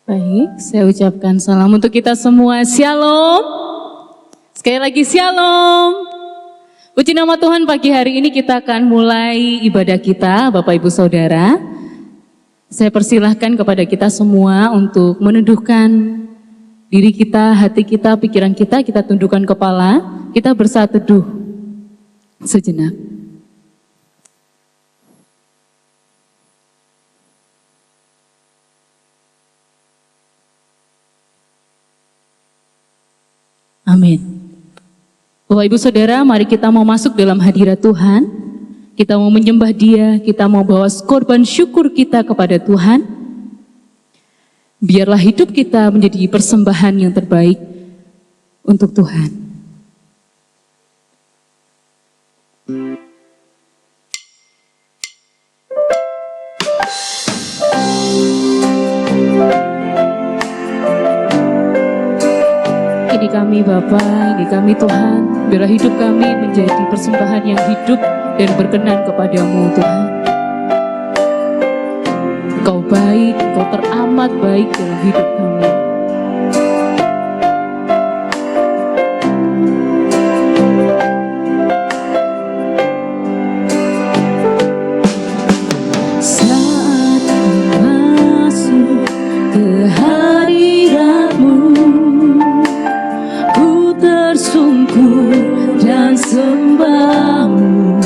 Baik, saya ucapkan salam untuk kita semua. Shalom. Sekali lagi shalom. Puji nama Tuhan, pagi hari ini kita akan mulai ibadah kita, Bapak Ibu Saudara. Saya persilahkan kepada kita semua untuk meneduhkan diri kita, hati kita, pikiran kita tundukkan kepala, kita bersatu teduh sejenak. Amin. Bapak Ibu Saudara, mari kita mau masuk dalam hadirat Tuhan. Kita mau menyembah Dia, kita mau bawa korban syukur kita kepada Tuhan. Biarlah hidup kita menjadi persembahan yang terbaik untuk Tuhan. Ini kami Bapa, ini kami Tuhan, biarlah hidup kami menjadi persembahan yang hidup dan berkenan kepadamu Tuhan. Engkau baik, Engkau teramat baik dalam hidup kami. Saat masuk ke hadirat-Mu, tersungkur dan sembah-Mu,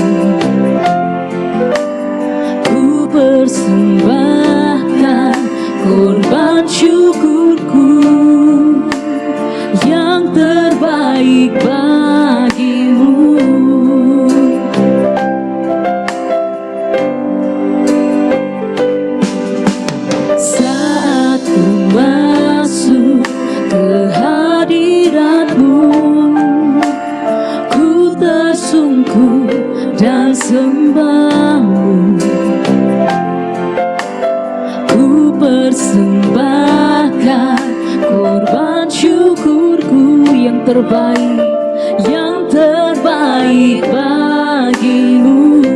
ku persembahkan korban syukurku yang terbaik bagi-Mu. Saat ku masuk ke hadirat-Mu, tersungkur dan sembah-Mu, ku persembahkan korban syukurku yang terbaik bagi-Mu.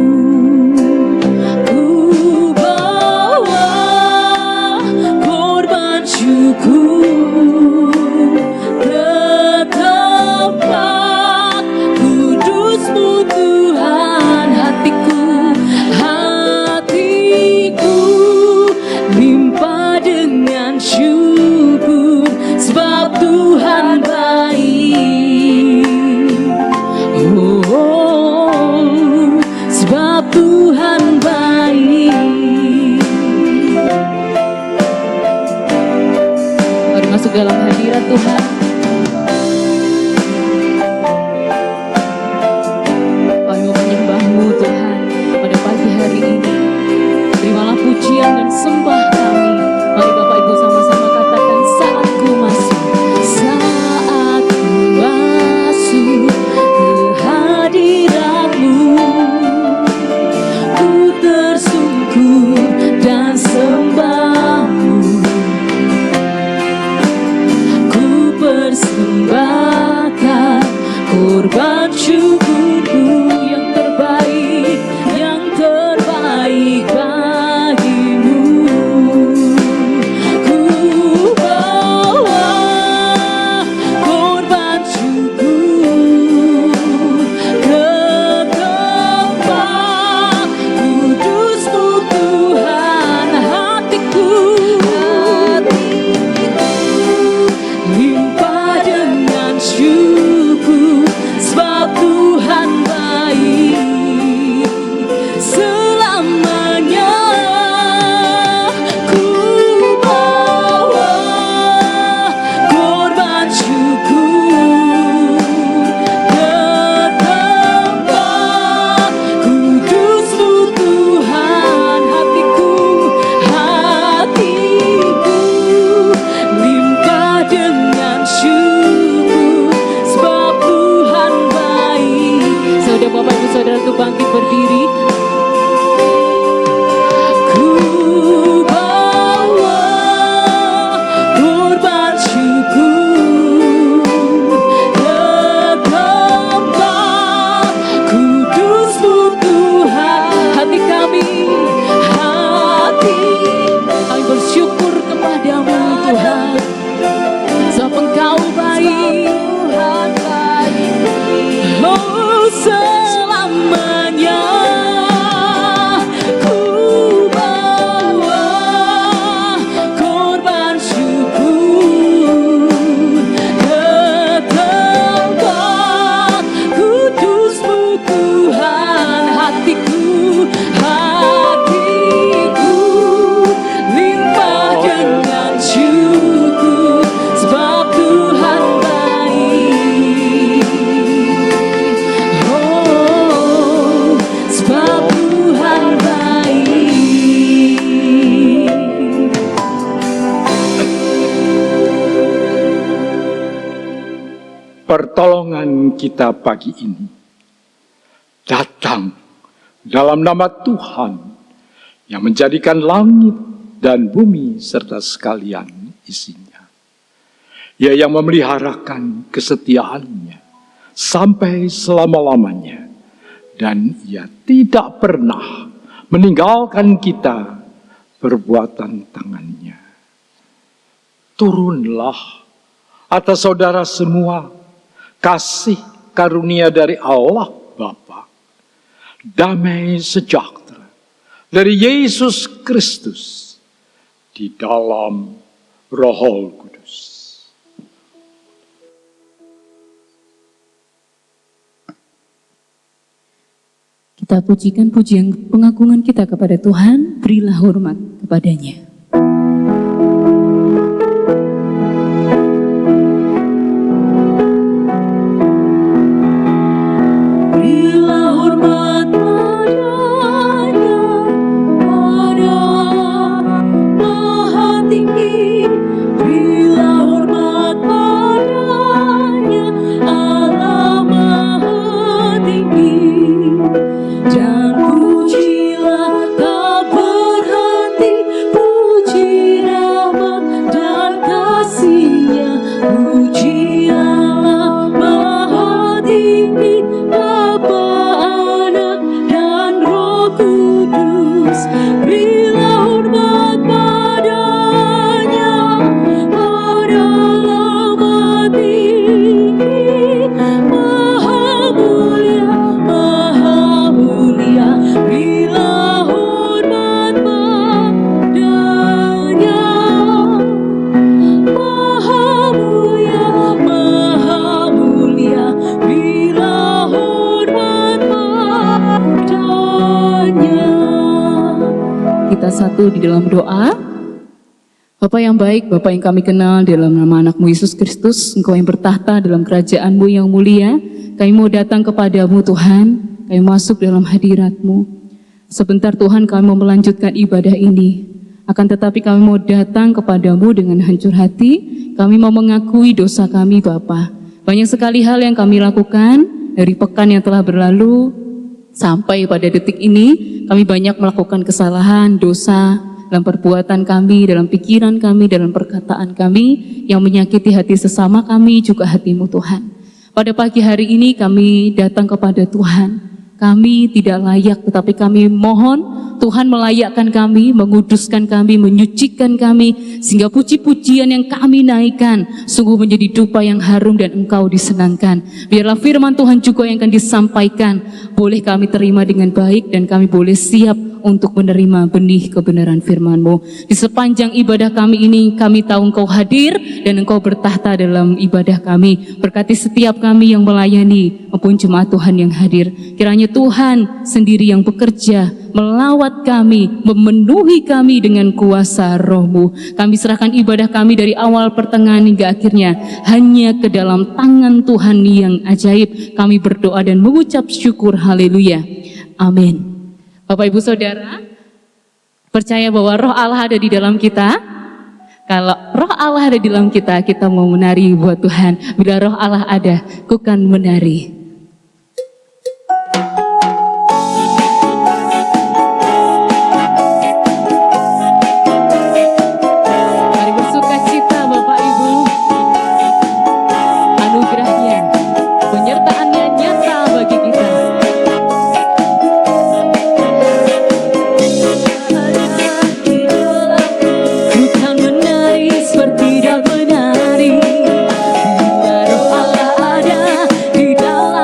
Ku bawa korban syukur ke tempat kudus-Mu Tuhan. Hatiku limpah dengan syukur, sebab Tuhan baik. Oh, sebab Tuhan baik. Mari masuk dalam hadirat Tuhan. Pujian dan sembah kami. Mari Bapak Ibu sama-sama katakan, saat ku masuk ke hadirat-Mu, ku tersungkur dan sembah-Mu, ku persembahkan korban syukurku yang terbaik bagi-Mu. Ku bawa korban syukur ke tempat kudus-Mu Tuhan. Hatiku limpah dengan syukur, sebab Tuhan baik. Selamanya ku bawa korban syukur ke tempat kudus-Mu Tuhan. Hatiku limpah dengan syukur, sebab Tuhan baik. Saudara, Bapak Ibu Saudara, itu bangkit berdiri. Kami bersyukur kepadamu Tuhan. pertolongan kita pagi ini datang dalam nama Tuhan yang menjadikan langit dan bumi serta sekalian isinya. Ia yang memeliharakan kesetiaannya sampai selama-lamanya, dan Ia tidak pernah meninggalkan kita perbuatan tangannya. Turunlah atas saudara semua kasih karunia dari Allah Bapa, damai sejahtera dari Yesus Kristus di dalam Roh Kudus. Kita pujikan pujian pengagungan kita kepada Tuhan, berilah hormat kepadanya. Kita satu di dalam doa. Bapa yang baik, Bapa yang kami kenal dalam nama anak-Mu Yesus Kristus, Engkau yang bertahta dalam kerajaan-Mu yang mulia, kami mau datang kepadamu Tuhan, kami masuk dalam hadirat-Mu. Sebentar Tuhan kami mau melanjutkan ibadah ini, akan tetapi kami mau datang kepadamu dengan hancur hati, kami mau mengakui dosa kami Bapa. Banyak sekali hal yang kami lakukan dari pekan yang telah berlalu sampai pada detik ini, kami banyak melakukan kesalahan, dosa, dalam perbuatan kami, dalam pikiran kami, dalam perkataan kami, yang menyakiti hati sesama kami, juga hati-Mu Tuhan. Pada pagi hari ini kami datang kepada Tuhan. Kami tidak layak, tetapi kami mohon Tuhan melayakkan kami, menguduskan kami, menyucikan kami, sehingga puji-pujian yang kami naikkan sungguh menjadi dupa yang harum dan Engkau disenangkan. Biarlah firman Tuhan juga yang akan disampaikan boleh kami terima dengan baik, dan kami boleh siap untuk menerima benih kebenaran firman-Mu. Di sepanjang ibadah kami ini, kami tahu Engkau hadir dan Engkau bertahta dalam ibadah kami. Berkati setiap kami yang melayani maupun jemaat Tuhan yang hadir. Kiranya Tuhan sendiri yang bekerja, melawat kami, memenuhi kami dengan kuasa Roh-Mu. Kami serahkan ibadah kami dari awal, pertengahan hingga akhirnya hanya ke dalam tangan Tuhan yang ajaib. Kami berdoa dan mengucap syukur. Haleluya. Amin. Bapak Ibu Saudara, percaya bahwa Roh Allah ada di dalam kita? Kalau Roh Allah ada di dalam kita, kita mau menari buat Tuhan. Bila Roh Allah ada, ku kan menari. Mari bersuka cita Bapak Ibu. Anugerahnya, penyertaannya nyata bagi kita. Seperti dan menari, bila Roh Allah ada di dalam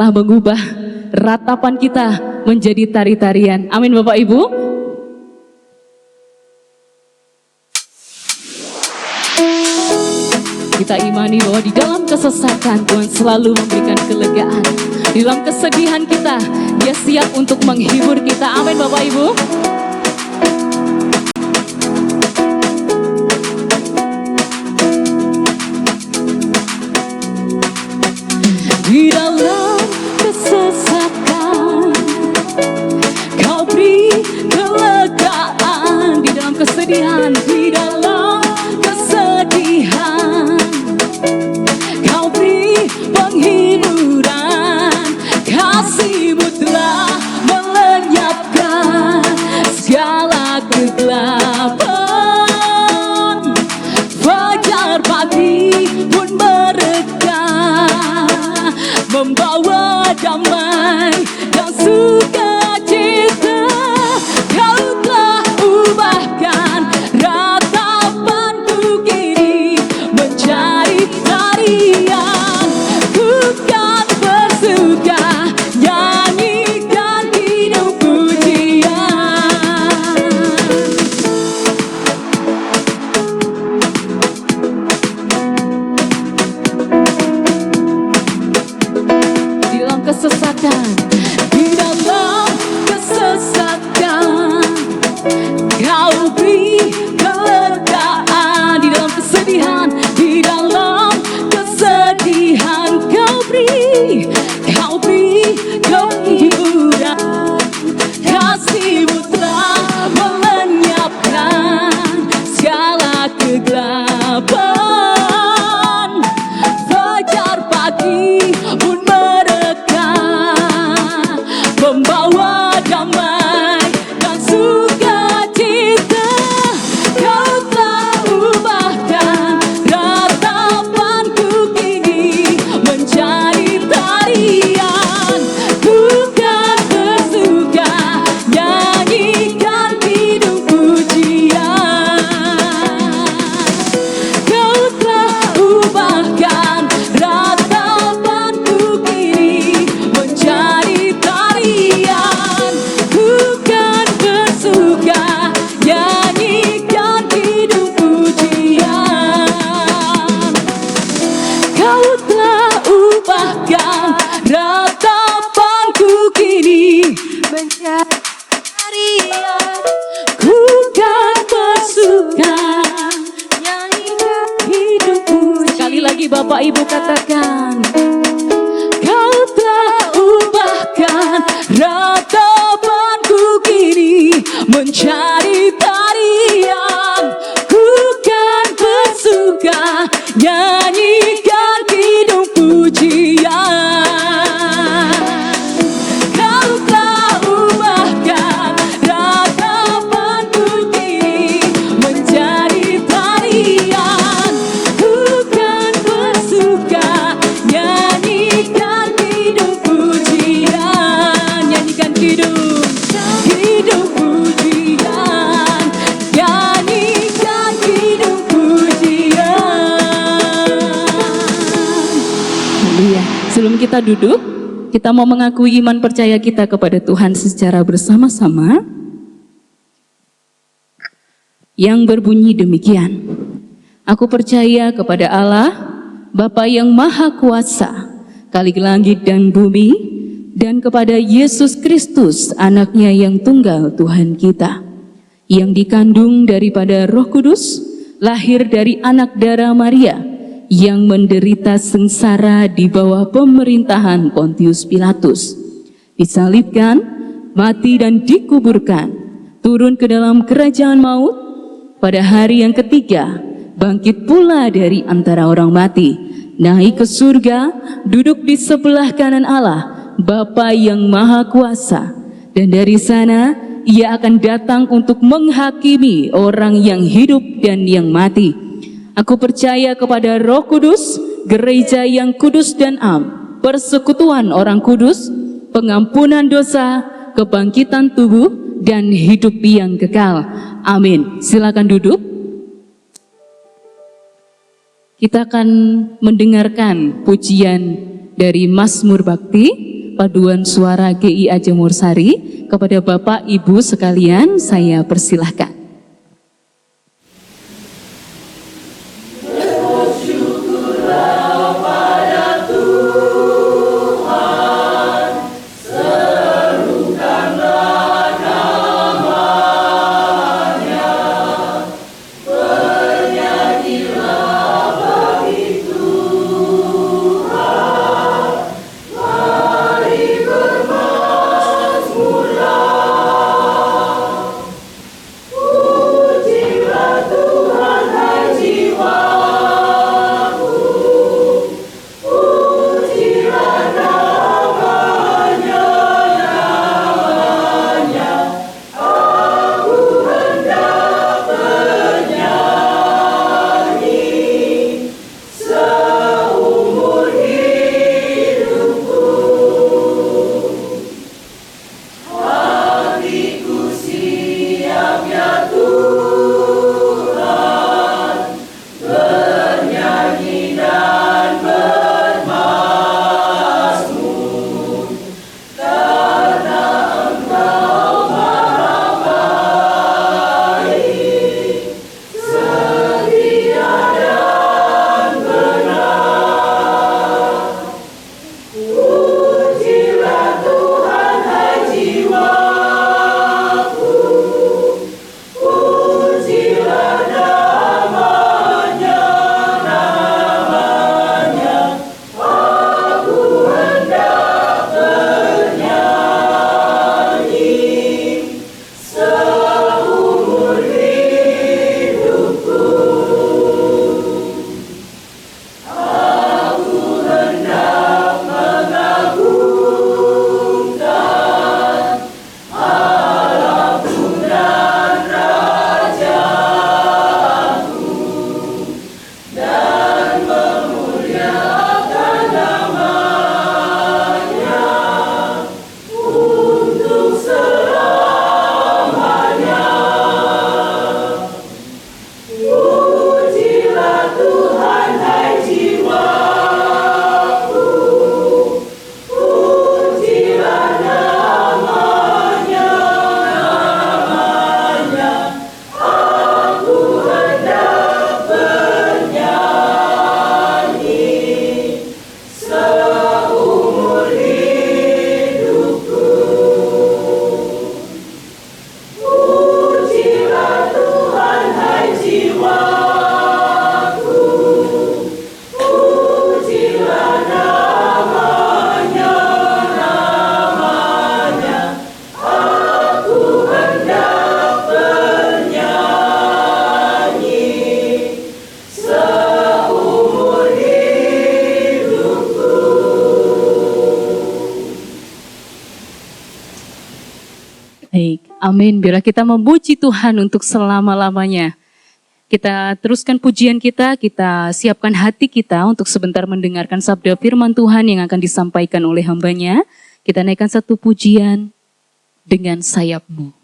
telah mengubah ratapan kita menjadi tari-tarian. Amin Bapak Ibu. Kita imani bahwa di dalam kesesakan Tuhan selalu memberikan kelegaan. Di dalam kesedihan kita, Dia siap untuk menghibur kita. Amin Bapak Ibu. Di dalam kesesakan Kau beri kelegaan. Di dalam kesedihan, di dalam kesedihan Kau beri penghiburan. Kasih-Mu telah melenyapkan segala kegelapan. Fajar pagi pun mereka, membawa damai dan sukacita. Kau telah ubahkan ratapanku kini menjadi tarian. Ku kan bersuka, nyanyikan hidup pujian. Di dalam kesesakan, di dalam kesesakan Kau beri kelegaan. Di dalam kesedihan, di dalam kesedihan Kau beri kehiburan. Kasih-Mu telah melenyapkan segala kegelapan. Fajar pagi pun mereka, membawa damai dan sukacita. Kau telah ubahkan ratapanku kini menjadi tarian. Ku kan bersuka, nyanyikan hidup pujian. Kau telah ubahkan ratapanku kini menjadi tarian. Ku kan bersuka, nyanyikan hidup pujian. Kau telah ubahkan ratapanku kini menjadi tarian. Ku kan bersuka, nyanyikan hidup pujian. Sekali lagi Bapak Ibu katakan, Kau telah ubahkan ratapanku kini menjadi tarian. Ku kan bersuka, nyanyikan hidup pujian. Kau telah ubahkan ratapanku kini menjadi tarian. Ku kan bersuka, nyanyikan hidup pujian. Nyanyikan hidup pujian. Nyanyikan hidup pujian. Haleluya. Sebelum kita duduk, kita mau mengakui iman percaya kita kepada Tuhan secara bersama-sama, yang berbunyi demikian. Aku percaya kepada Allah, Bapa yang Maha Kuasa, Khalik langit dan bumi, dan kepada Yesus Kristus, anaknya yang tunggal Tuhan kita, yang dikandung daripada Roh Kudus, lahir dari anak darah Maria, yang menderita sengsara di bawah pemerintahan Pontius Pilatus, disalibkan, mati dan dikuburkan, turun ke dalam kerajaan maut, pada hari yang ketiga bangkit pula dari antara orang mati, naik ke surga, duduk di sebelah kanan Allah, Bapa yang Maha Kuasa, dan dari sana Ia akan datang untuk menghakimi orang yang hidup dan yang mati. Aku percaya kepada Roh Kudus, gereja yang kudus dan am, persekutuan orang kudus, pengampunan dosa, kebangkitan tubuh, dan hidup yang kekal. Amin. Silakan duduk. Kita akan mendengarkan pujian dari Mazmur Bakti Paduan Suara GIA Jemur Sari. Kepada Bapak Ibu sekalian, saya persilahkan. Baik, amin. Biarlah kita memuji Tuhan untuk selama-lamanya. Kita teruskan pujian kita siapkan hati kita untuk sebentar mendengarkan sabda firman Tuhan yang akan disampaikan oleh hambanya. Kita naikkan satu pujian, Dengan Sayap-Mu.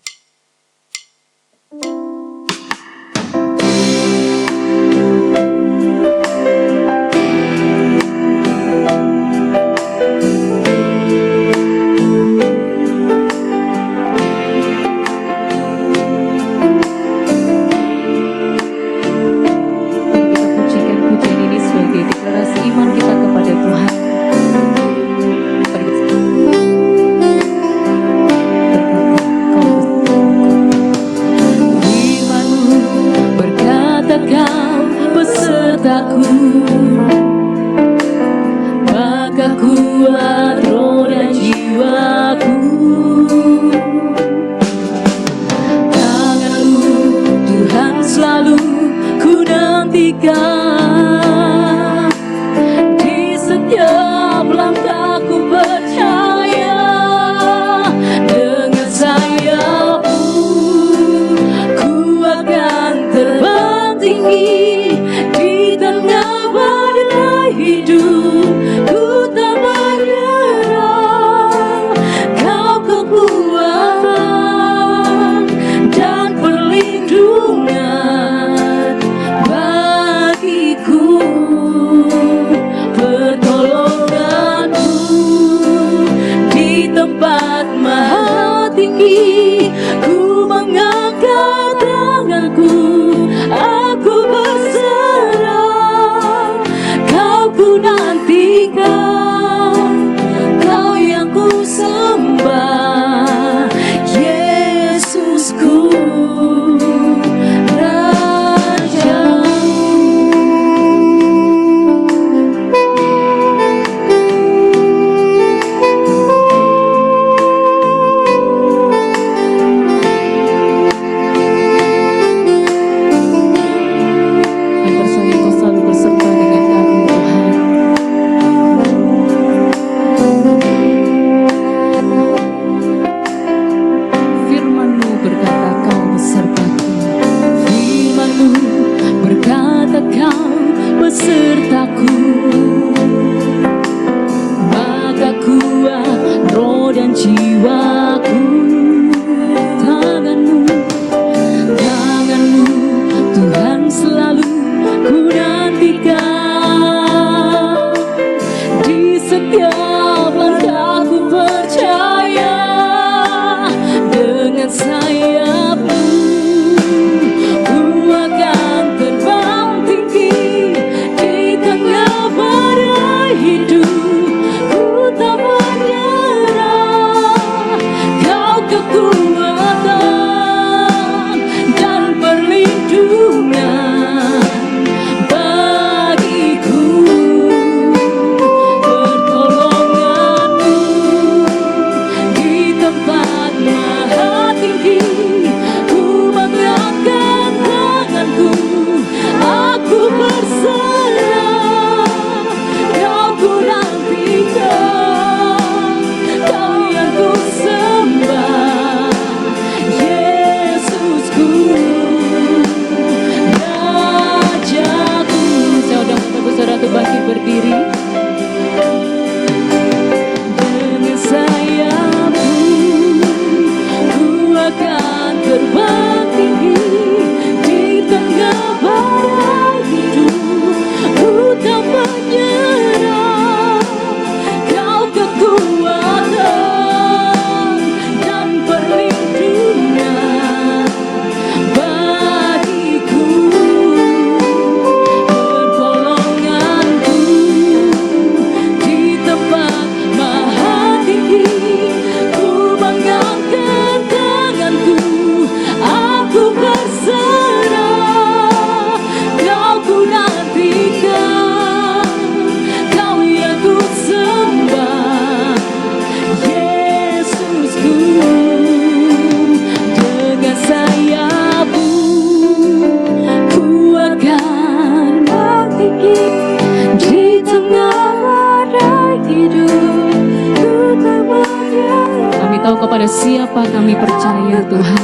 kepada siapa kami percaya Tuhan.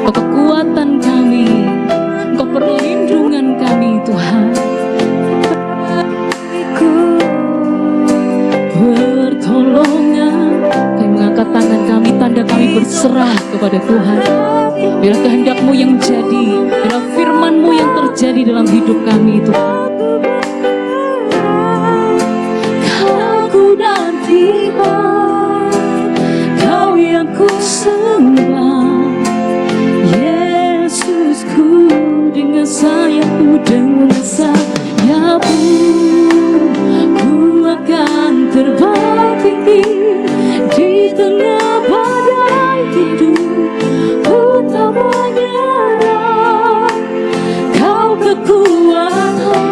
Engkau kekuatan kami, Engkau perlindungan kami Tuhan. Pertolongan, kami mengangkat tangan kami, tanda kami berserah kepada Tuhan. Biar kehendak-Mu yang jadi, biar firman-Mu yang terjadi dalam hidup kami Tuhan. Kau nantikan, Kau yang ku sembah, Yesusku, dengan sayap-Mu, dengan sayap-Mu, ku akan terbang tinggi di tengah badai hidup. Ku tak menyerah, Kau kekuatan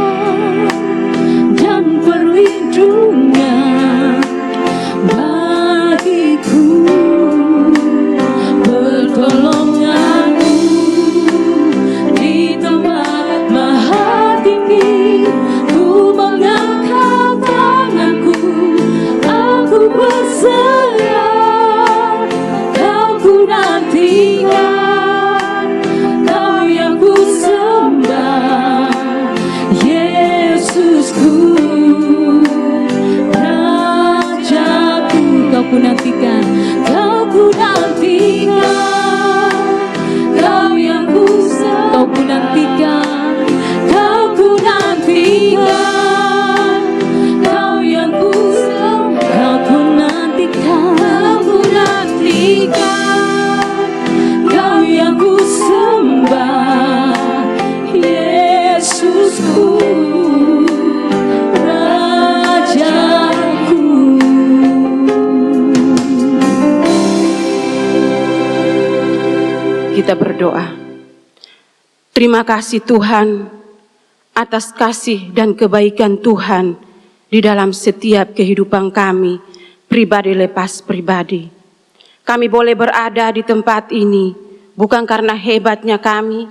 dan perlindungan bagiku. Pertolongan-Mu di tempat maha tinggi. Ku mengangkat tanganku, aku berserah. Kau ku nantikan, Kau yang ku sembah, Yesusku, Rajaku. Kau ku nantikan, Kau ku nantikan, Kau yang ku sembah. Kau ku nantikan, Kau ku nantikan, Kau yang ku sembah. Kau ku nantikan, Kau ku nantikan, Kau yang ku sembah, Yesusku, Rajaku. Kita berdoa. Terima kasih Tuhan atas kasih dan kebaikan Tuhan di dalam setiap kehidupan kami, pribadi lepas pribadi. Kami boleh berada di tempat ini bukan karena hebatnya kami,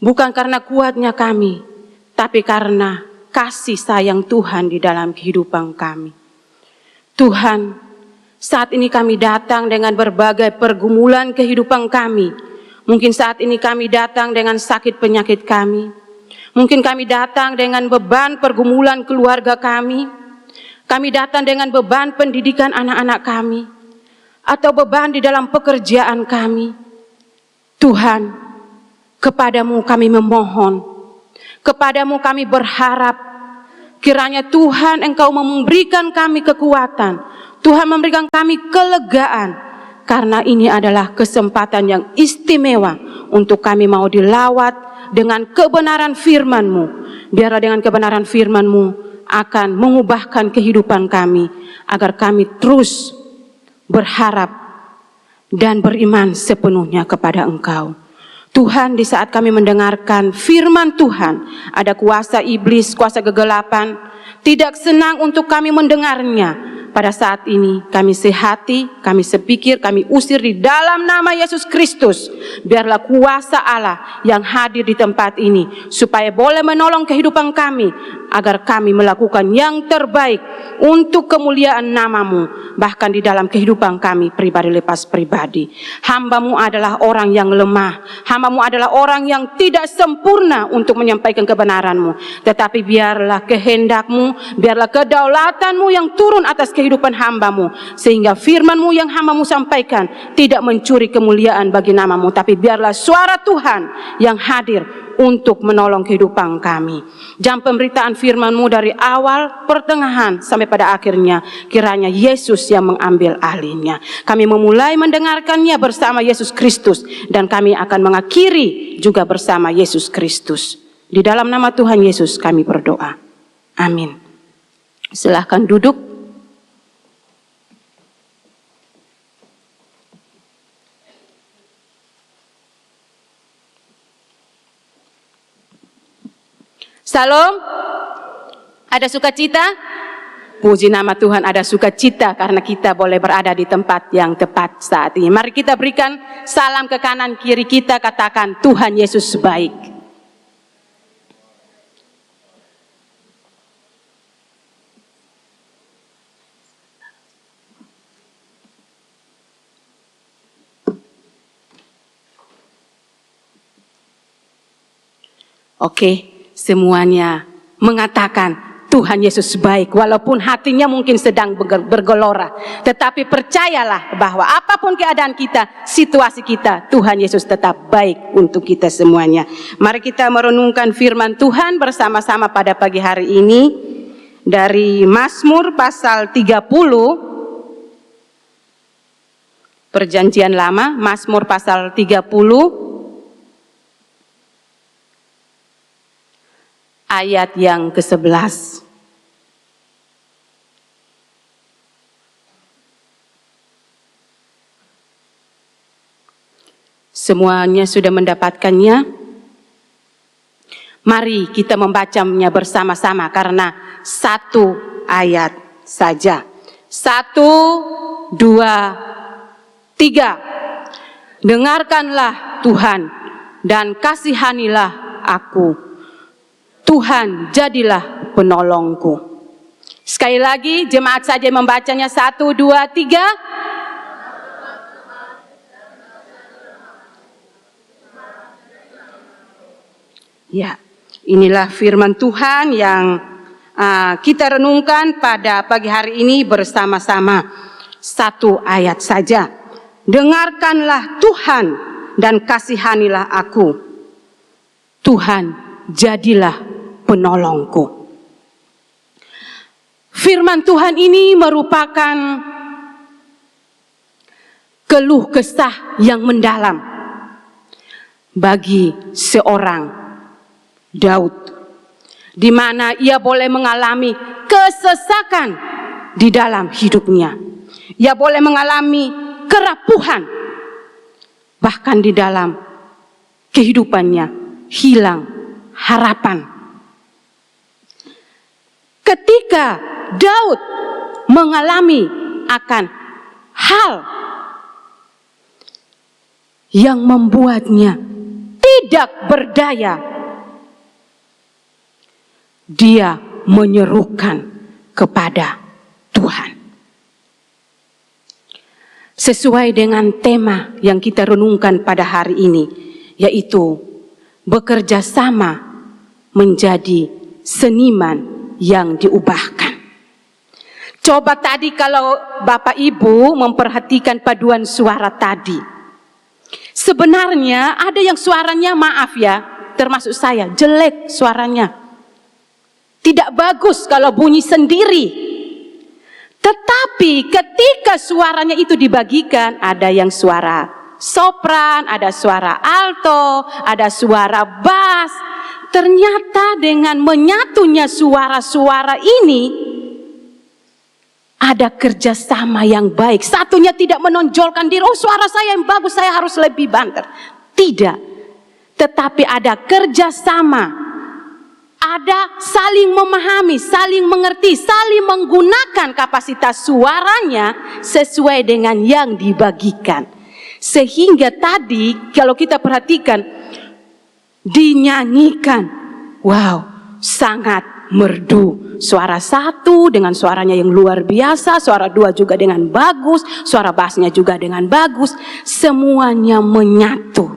bukan karena kuatnya kami, tapi karena kasih sayang Tuhan di dalam kehidupan kami. Tuhan, saat ini kami datang dengan berbagai pergumulan kehidupan kami. Mungkin saat ini kami datang dengan sakit penyakit kami. Mungkin kami datang dengan beban pergumulan keluarga kami. Kami datang dengan beban pendidikan anak-anak kami. Atau beban di dalam pekerjaan kami. Tuhan, kepadamu kami memohon. Kepadamu kami berharap. Kiranya Tuhan Engkau memberikan kami kekuatan. Tuhan memberikan kami kelegaan. Karena ini adalah kesempatan yang istimewa untuk kami mau dilawat dengan kebenaran firman-Mu. Biarlah dengan kebenaran firman-Mu akan mengubahkan kehidupan kami. Agar kami terus berharap dan beriman sepenuhnya kepada Engkau. Tuhan, di saat kami mendengarkan firman Tuhan, ada kuasa iblis, kuasa kegelapan, tidak senang untuk kami mendengarnya. Pada saat ini kami sehati, kami sepikir, kami usir di dalam nama Yesus Kristus. Biarlah kuasa Allah yang hadir di tempat ini supaya boleh menolong kehidupan kami agar kami melakukan yang terbaik untuk kemuliaan nama-Mu, bahkan di dalam kehidupan kami pribadi lepas pribadi. Hamba-Mu adalah orang yang lemah, hamba-Mu adalah orang yang tidak sempurna untuk menyampaikan kebenaran-Mu, tetapi biarlah kehendak-Mu, biarlah kedaulatan-Mu yang turun atas kehidupan hamba-Mu, sehingga firman-Mu yang hamba-Mu sampaikan tidak mencuri kemuliaan bagi nama-Mu, tapi biarlah suara Tuhan yang hadir untuk menolong kehidupan kami. Jam pemberitaan firman-Mu dari awal, pertengahan, sampai pada akhirnya, kiranya Yesus yang mengambil alihnya. Kami memulai mendengarkannya bersama Yesus Kristus, dan kami akan mengakhiri juga bersama Yesus Kristus. Di dalam nama Tuhan Yesus kami berdoa. Amin. Silahkan duduk. Salam, ada sukacita? Puji nama Tuhan, ada sukacita karena kita boleh berada di tempat yang tepat saat ini. Mari kita berikan salam ke kanan kiri kita, katakan Tuhan Yesus baik. Oke, semuanya mengatakan Tuhan Yesus baik, walaupun hatinya mungkin sedang bergelora. Tetapi percayalah bahwa apapun keadaan kita, situasi kita, Tuhan Yesus tetap baik untuk kita semuanya. Mari kita merenungkan firman Tuhan bersama-sama pada pagi hari ini dari Mazmur pasal 30, Perjanjian Lama, Mazmur pasal 30, ayat yang ke-11. Semuanya sudah mendapatkannya? Mari kita membacanya bersama-sama karena satu ayat saja. 1, 2, 3. Dengarkanlah Tuhan dan kasihanilah aku. Tuhan jadilah penolongku. Sekali lagi jemaat saja membacanya. 1, 2, 3. Ya, inilah firman Tuhan yang kita renungkan pada pagi hari ini bersama-sama. Satu ayat saja. Dengarkanlah Tuhan dan kasihanilah aku. Tuhan jadilah penolongku. Firman Tuhan ini merupakan keluh kesah yang mendalam bagi seorang Daud, di mana ia boleh mengalami kesesakan di dalam hidupnya. Ia boleh mengalami kerapuhan, bahkan di dalam kehidupannya hilang harapan. Ketika Daud mengalami akan hal yang membuatnya tidak berdaya, dia menyerukan kepada Tuhan. Sesuai dengan tema yang kita renungkan pada hari ini, yaitu bekerja sama menjadi seniman yang diubahkan. Coba tadi kalau Bapak Ibu memperhatikan paduan suara tadi, sebenarnya ada yang suaranya, maaf ya, termasuk saya, jelek suaranya. Tidak bagus kalau bunyi sendiri. Tetapi ketika suaranya itu dibagikan, ada yang suara sopran, ada suara alto, ada suara bass. Ternyata dengan menyatunya suara-suara ini, ada kerjasama yang baik. Satunya tidak menonjolkan diri, oh suara saya yang bagus, saya harus lebih banter. Tidak. Tetapi ada kerjasama. Ada saling memahami, saling mengerti, saling menggunakan kapasitas suaranya sesuai dengan yang dibagikan. Sehingga tadi kalau kita perhatikan, dinyanyikan, wow, sangat merdu. Suara satu dengan suaranya yang luar biasa, suara dua juga dengan bagus, suara bassnya juga dengan bagus. Semuanya menyatu.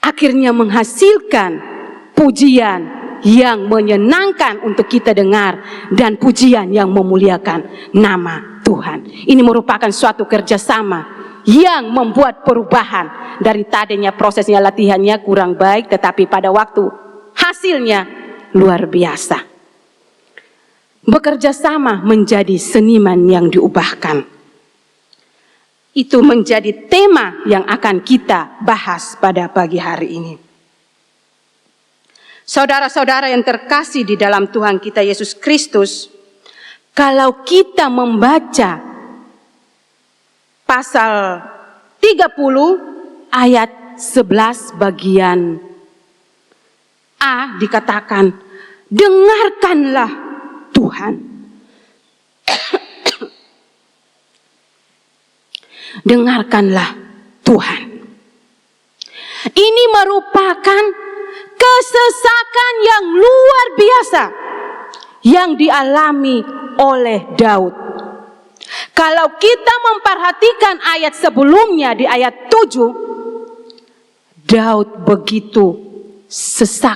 Akhirnya menghasilkan pujian yang menyenangkan untuk kita dengar dan pujian yang memuliakan nama Tuhan. Ini merupakan suatu kerjasama yang membuat perubahan. Dari tadinya prosesnya latihannya kurang baik, tetapi pada waktu hasilnya luar biasa. Bekerja sama menjadi seniman yang diubahkan. Itu menjadi tema yang akan kita bahas pada pagi hari ini. Saudara-saudara yang terkasih di dalam Tuhan kita Yesus Kristus, kalau kita membaca pasal 30 ayat 11 bagian A dikatakan, dengarkanlah Tuhan. Dengarkanlah Tuhan. Ini merupakan kesesakan yang luar biasa yang dialami oleh Daud. Kalau kita memperhatikan ayat sebelumnya di ayat 7, Daud begitu sesak.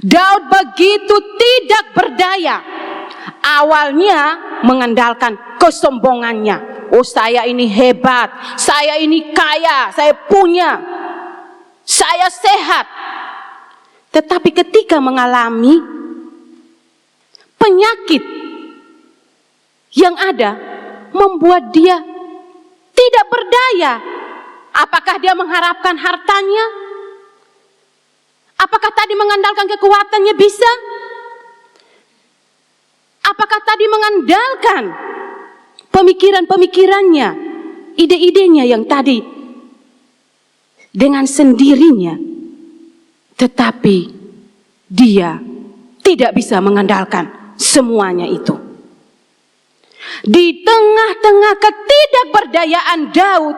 Daud begitu tidak berdaya. Awalnya mengandalkan kesombongannya. Oh, saya ini hebat, saya ini kaya, saya punya, saya sehat. Tetapi ketika mengalami penyakit yang ada, membuat dia tidak berdaya. Apakah dia mengharapkan hartanya? Apakah tadi mengandalkan kekuatannya bisa? Apakah tadi mengandalkan pemikiran-pemikirannya, ide-idenya yang tadi dengan sendirinya? Tetapi dia tidak bisa mengandalkan semuanya itu. Di tengah-tengah ketidakberdayaan Daud,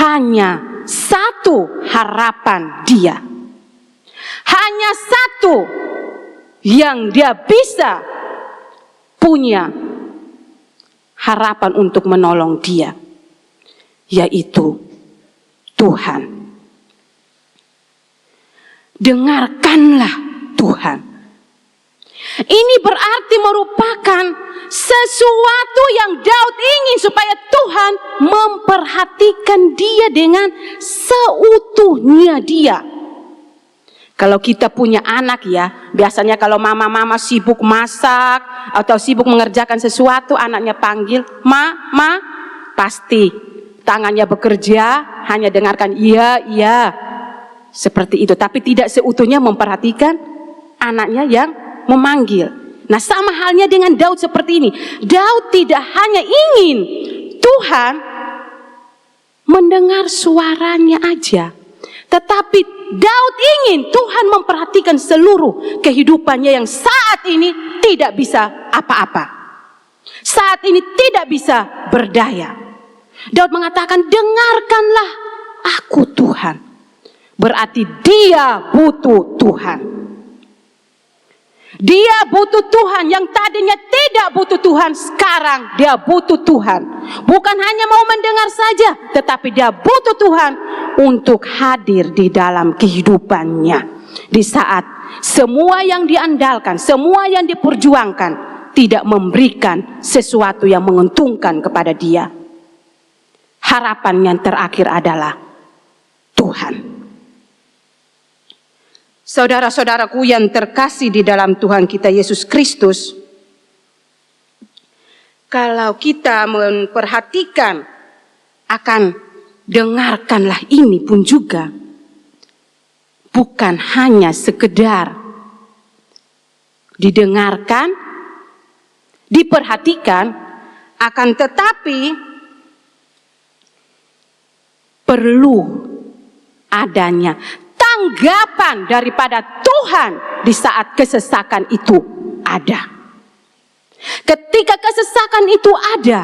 hanya satu harapan dia. Hanya satu yang dia bisa punya harapan untuk menolong dia, yaitu Tuhan. Dengarkanlah Tuhan. Ini berarti merupakan sesuatu yang Daud ingin supaya Tuhan memperhatikan dia dengan seutuhnya dia. Kalau kita punya anak ya, biasanya kalau mama-mama sibuk masak atau sibuk mengerjakan sesuatu, anaknya panggil, Ma, pasti tangannya bekerja, hanya dengarkan iya, seperti itu. Tapi tidak seutuhnya memperhatikan anaknya yang memanggil. Nah, sama halnya dengan Daud seperti ini. Daud tidak hanya ingin Tuhan mendengar suaranya aja, tetapi Daud ingin Tuhan memperhatikan seluruh kehidupannya yang saat ini tidak bisa apa-apa. Saat ini tidak bisa berdaya. Daud mengatakan, dengarkanlah aku Tuhan. Berarti dia butuh Tuhan. Dia butuh Tuhan. Yang tadinya tidak butuh Tuhan, sekarang dia butuh Tuhan. Bukan hanya mau mendengar saja, tetapi dia butuh Tuhan untuk hadir di dalam kehidupannya. Di saat semua yang diandalkan, semua yang diperjuangkan tidak memberikan sesuatu yang menguntungkan kepada dia. Harapan yang terakhir adalah Tuhan. Saudara-saudaraku yang terkasih di dalam Tuhan kita Yesus Kristus, kalau kita memperhatikan akan dengarkanlah ini pun juga bukan hanya sekedar didengarkan, diperhatikan, akan tetapi perlu adanya tanggapan daripada Tuhan di saat kesesakan itu ada. Ketika kesesakan itu ada,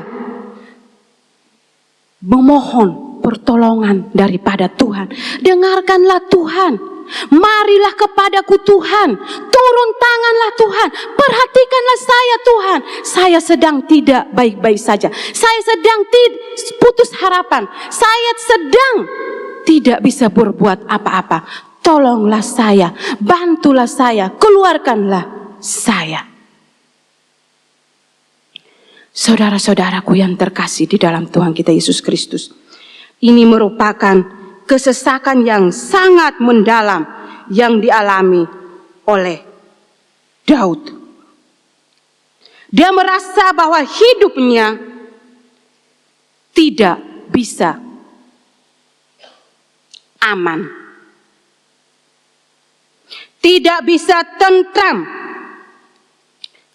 memohon pertolongan daripada Tuhan. Dengarkanlah Tuhan. Marilah kepadaku Tuhan. Turun tanganlah Tuhan. Perhatikanlah saya Tuhan. Saya sedang tidak baik-baik saja. Saya sedang putus harapan. Saya sedang tidak bisa berbuat apa-apa. Tolonglah saya. Bantulah saya. Keluarkanlah saya. Saudara-saudaraku yang terkasih di dalam Tuhan kita Yesus Kristus. Ini merupakan kesesakan yang sangat mendalam yang dialami oleh Daud. Dia merasa bahwa hidupnya tidak bisa aman. Tidak bisa tentram.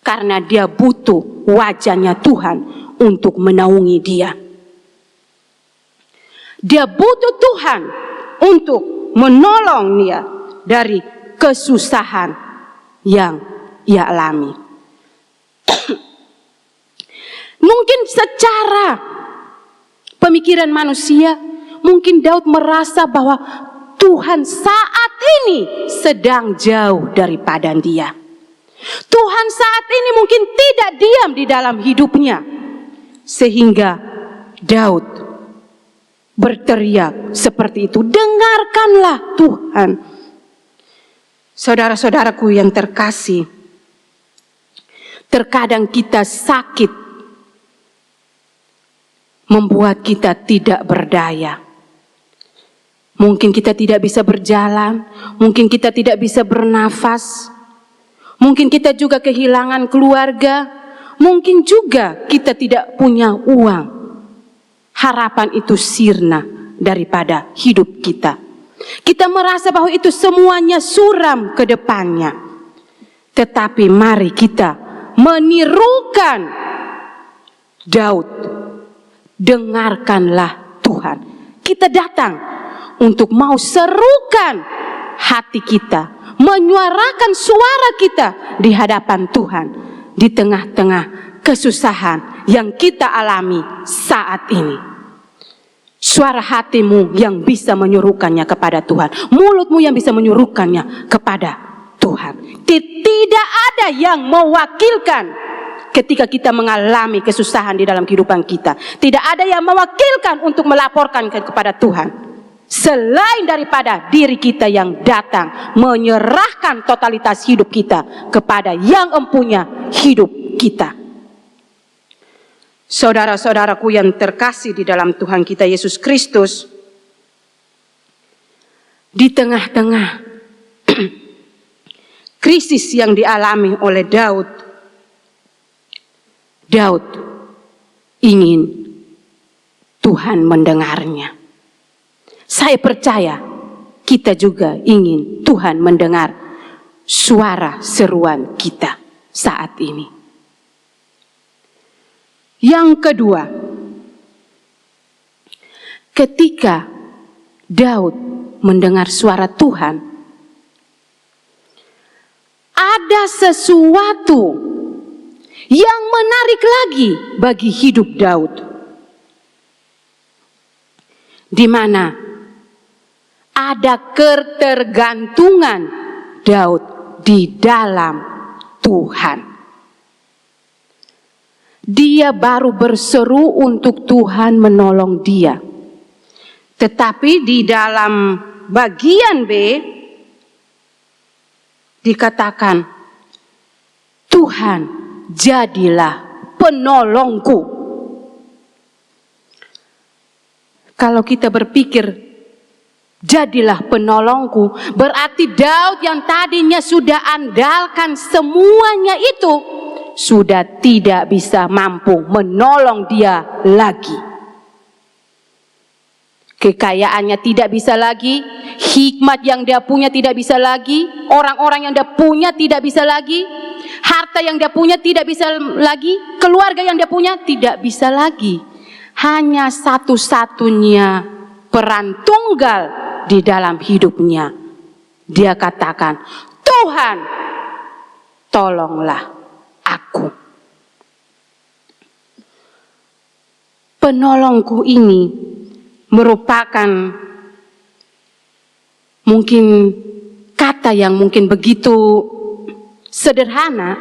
Karena dia butuh wajahnya Tuhan untuk menaungi dia. Dia butuh Tuhan untuk menolong dia dari kesusahan yang ia alami. Mungkin secara pemikiran manusia, mungkin Daud merasa bahwa Tuhan saat ini sedang jauh daripada dia. Tuhan saat ini mungkin tidak diam di dalam hidupnya. Sehingga Daud berteriak seperti itu. Dengarkanlah Tuhan. Saudara-saudaraku yang terkasih, terkadang kita sakit membuat kita tidak berdaya. Mungkin kita tidak bisa berjalan, mungkin kita tidak bisa bernafas, mungkin kita juga kehilangan keluarga, mungkin juga kita tidak punya uang. Harapan itu sirna daripada hidup kita. Kita merasa bahwa itu semuanya suram ke depannya. Tetapi mari kita menirukan Daud. Dengarkanlah Tuhan. Kita datang untuk mau serukan hati kita, menyuarakan suara kita di hadapan Tuhan di tengah-tengah kesusahan yang kita alami saat ini. Suara hatimu yang bisa menyuruhkannya kepada Tuhan, mulutmu yang bisa menyuruhkannya kepada Tuhan. Tidak ada yang mewakilkan ketika kita mengalami kesusahan di dalam kehidupan kita. Tidak ada yang mewakilkan untuk melaporkan kepada Tuhan, selain daripada diri kita yang datang menyerahkan totalitas hidup kita kepada yang empunya hidup kita. Saudara-saudaraku yang terkasih di dalam Tuhan kita Yesus Kristus, di tengah-tengah krisis yang dialami oleh Daud ingin Tuhan mendengarnya. Saya percaya kita juga ingin Tuhan mendengar suara seruan kita saat ini. Yang kedua, ketika Daud mendengar suara Tuhan, ada sesuatu yang menarik lagi bagi hidup Daud, di mana ada ketergantungan Daud di dalam Tuhan. Dia baru berseru untuk Tuhan menolong dia. Tetapi di dalam bagian B dikatakan, Tuhan jadilah penolongku. Kalau kita berpikir jadilah penolongku, berarti Daud yang tadinya sudah andalkan semuanya itu sudah tidak bisa mampu menolong dia lagi. Kekayaannya tidak bisa lagi, hikmat yang dia punya tidak bisa lagi, orang-orang yang dia punya tidak bisa lagi, harta yang dia punya tidak bisa lagi, keluarga yang dia punya tidak bisa lagi. Hanya satu-satunya peran tunggal di dalam hidupnya. Dia katakan, Tuhan, tolonglah aku. Penolongku ini merupakan mungkin kata yang mungkin begitu sederhana,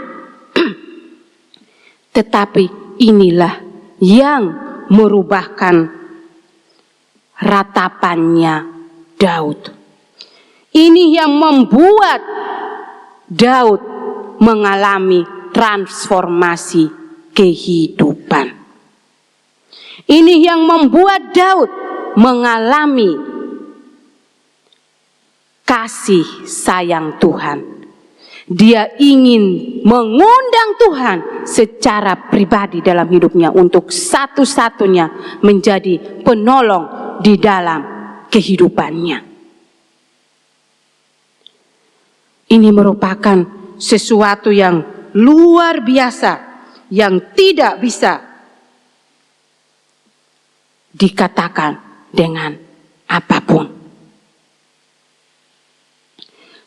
tetapi inilah yang merubahkan ratapannya Daud. Ini yang membuat Daud mengalami transformasi kehidupan. Ini yang membuat Daud mengalami kasih sayang Tuhan. Dia ingin mengundang Tuhan secara pribadi dalam hidupnya untuk satu-satunya menjadi penolong di dalam kehidupannya. Ini merupakan sesuatu yang luar biasa yang tidak bisa dikatakan dengan apapun.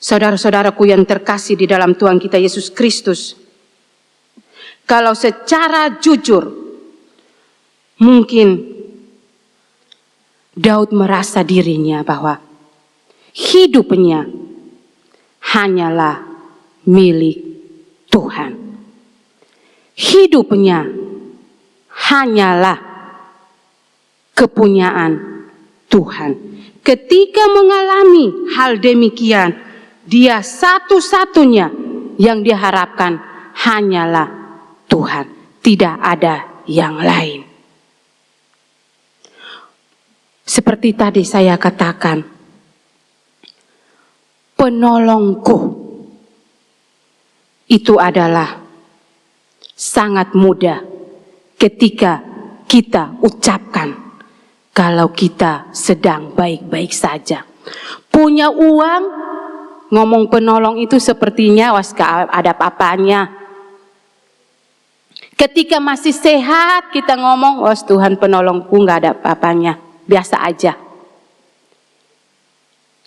Saudara-saudaraku yang terkasih di dalam Tuhan kita Yesus Kristus, kalau secara jujur mungkin Daud merasa dirinya bahwa hidupnya hanyalah milik Tuhan. Hidupnya hanyalah kepunyaan Tuhan. Ketika mengalami hal demikian, dia satu-satunya yang diharapkan hanyalah Tuhan, tidak ada yang lain. Seperti tadi saya katakan, penolongku itu adalah sangat mudah ketika kita ucapkan kalau kita sedang baik-baik saja. Punya uang, ngomong penolong itu sepertinya gak ada apa-apanya. Ketika masih sehat kita ngomong, Tuhan penolongku, gak ada apa-apanya, biasa aja.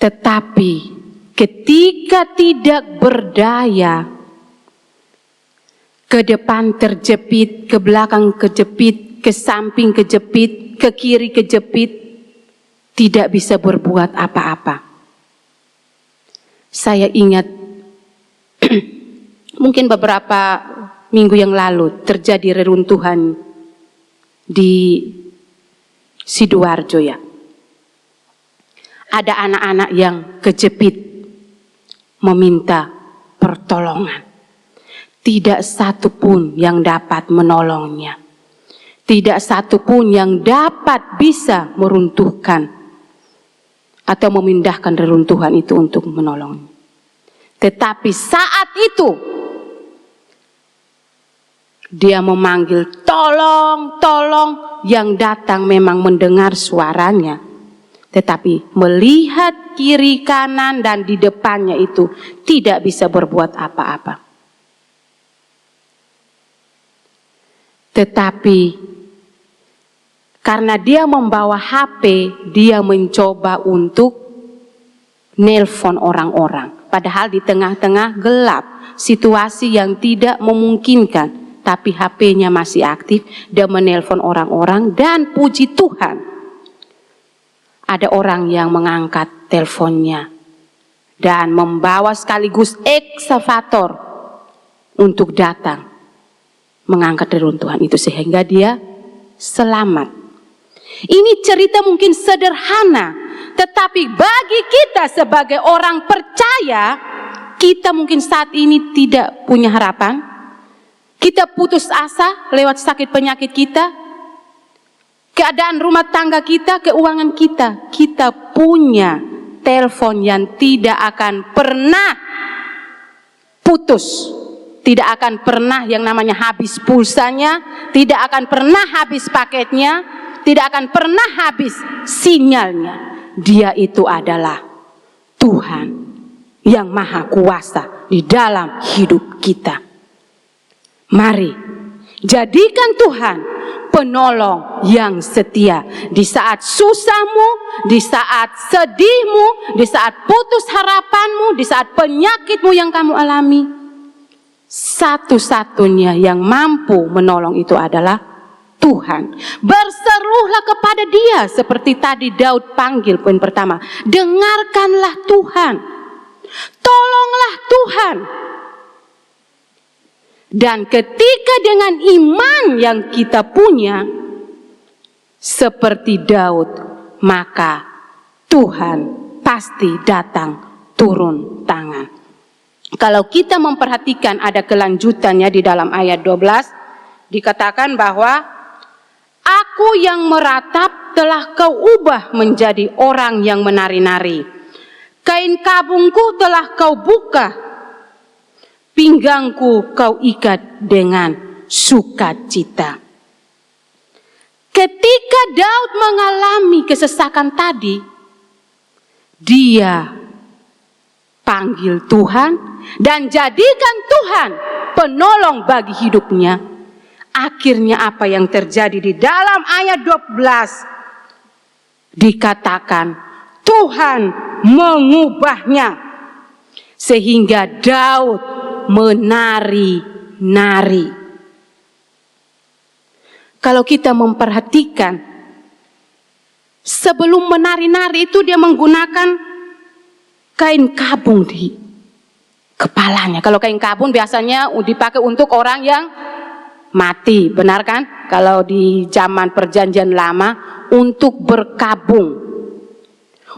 Tetapi ketika tidak berdaya, ke depan terjepit, ke belakang kejepit, ke samping kejepit, ke kiri kejepit, tidak bisa berbuat apa-apa. Saya ingat mungkin beberapa minggu yang lalu terjadi reruntuhan di Sidoarjo ya. Ada anak-anak yang kejepit meminta pertolongan. Tidak satu pun yang dapat menolongnya. Tidak satu pun yang dapat bisa meruntuhkan atau memindahkan reruntuhan itu untuk menolongnya. Tetapi saat itu dia memanggil tolong, tolong, yang datang memang mendengar suaranya. Tetapi melihat kiri kanan dan di depannya itu tidak bisa berbuat apa-apa. Tetapi karena dia membawa HP, dia mencoba untuk nelpon orang-orang. Padahal di tengah-tengah gelap, situasi yang tidak memungkinkan. Tapi HP-nya masih aktif, dia menelpon orang-orang dan puji Tuhan. Ada orang yang mengangkat teleponnya dan membawa sekaligus ekskavator untuk datang mengangkat reruntuhan itu sehingga dia selamat. Ini cerita mungkin sederhana, tetapi bagi kita sebagai orang percaya, kita mungkin saat ini tidak punya harapan. Kita putus asa lewat sakit penyakit kita, keadaan rumah tangga kita, keuangan kita. Kita punya telepon yang tidak akan pernah putus. Tidak akan pernah yang namanya habis pulsanya, tidak akan pernah habis paketnya, tidak akan pernah habis sinyalnya. Dia itu adalah Tuhan yang Maha Kuasa di dalam hidup kita. Mari jadikan Tuhan penolong yang setia di saat susahmu, di saat sedihmu, di saat putus harapanmu, di saat penyakitmu yang kamu alami. Satu-satunya yang mampu menolong itu adalah Tuhan. Berserulah kepada Dia seperti tadi Daud panggil poin pertama. Dengarkanlah Tuhan. Tolonglah Tuhan. Dan ketika dengan iman yang kita punya seperti Daud, maka Tuhan pasti datang turun tangan. Kalau kita memperhatikan ada kelanjutannya di dalam ayat 12, dikatakan bahwa aku yang meratap telah kau ubah menjadi orang yang menari-nari. Kain kabungku telah kau buka, pinggangku kau ikat dengan sukacita. Ketika Daud mengalami kesesakan tadi, dia panggil Tuhan dan jadikan Tuhan penolong bagi hidupnya. Akhirnya apa yang terjadi di dalam ayat 12 dikatakan Tuhan mengubahnya sehingga Daud menari-nari. Kalau kita memperhatikan sebelum menari-nari itu dia menggunakan kain kabung di kepalanya. Kalau kain kabung biasanya dipakai untuk orang yang mati, benar kan? Kalau di zaman perjanjian lama untuk berkabung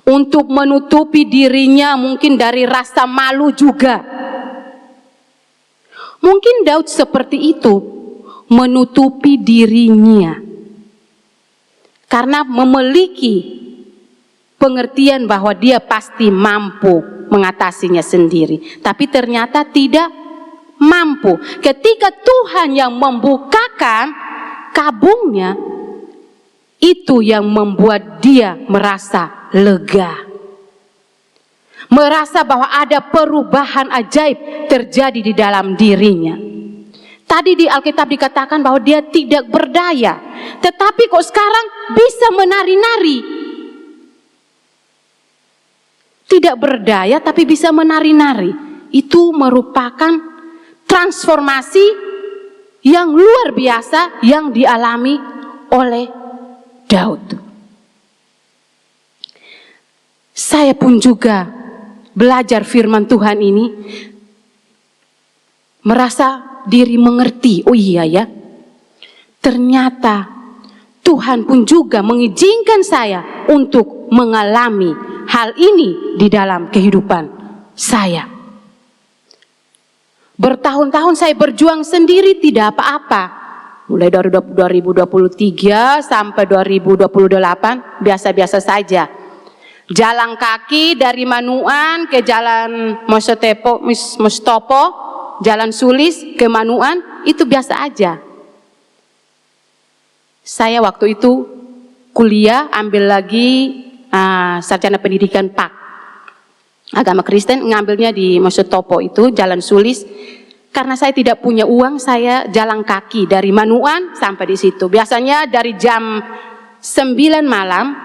untuk menutupi dirinya mungkin dari rasa malu juga. Mungkin Daud seperti itu, menutupi dirinya karena memiliki pengertian bahwa dia pasti mampu mengatasinya sendiri, tapi ternyata tidak mampu. Ketika Tuhan yang membukakan kabungnya, itu yang membuat dia merasa lega, merasa bahwa ada perubahan ajaib terjadi di dalam dirinya. Tadi di Alkitab dikatakan bahwa dia tidak berdaya, tetapi kok sekarang bisa menari-nari. Tidak berdaya tapi bisa menari-nari. Itu merupakan transformasi yang luar biasa yang dialami oleh Daud. Saya pun juga belajar firman Tuhan ini, merasa diri mengerti. Oh iya ya, ternyata Tuhan pun juga mengizinkan saya untuk mengalami hal ini di dalam kehidupan saya. Bertahun-tahun saya berjuang sendiri tidak apa-apa. Mulai dari 2023 sampai 2028 biasa-biasa saja. Jalan kaki dari Manuan ke Jalan Mostopo, Jalan Sulis ke Manuan, itu biasa aja. Saya waktu itu kuliah, ambil lagi sarjana pendidikan PAK, agama Kristen, ngambilnya di Mostopo itu, Jalan Sulis. Karena saya tidak punya uang, saya jalan kaki dari Manuan sampai di situ. Biasanya dari jam 9 malam,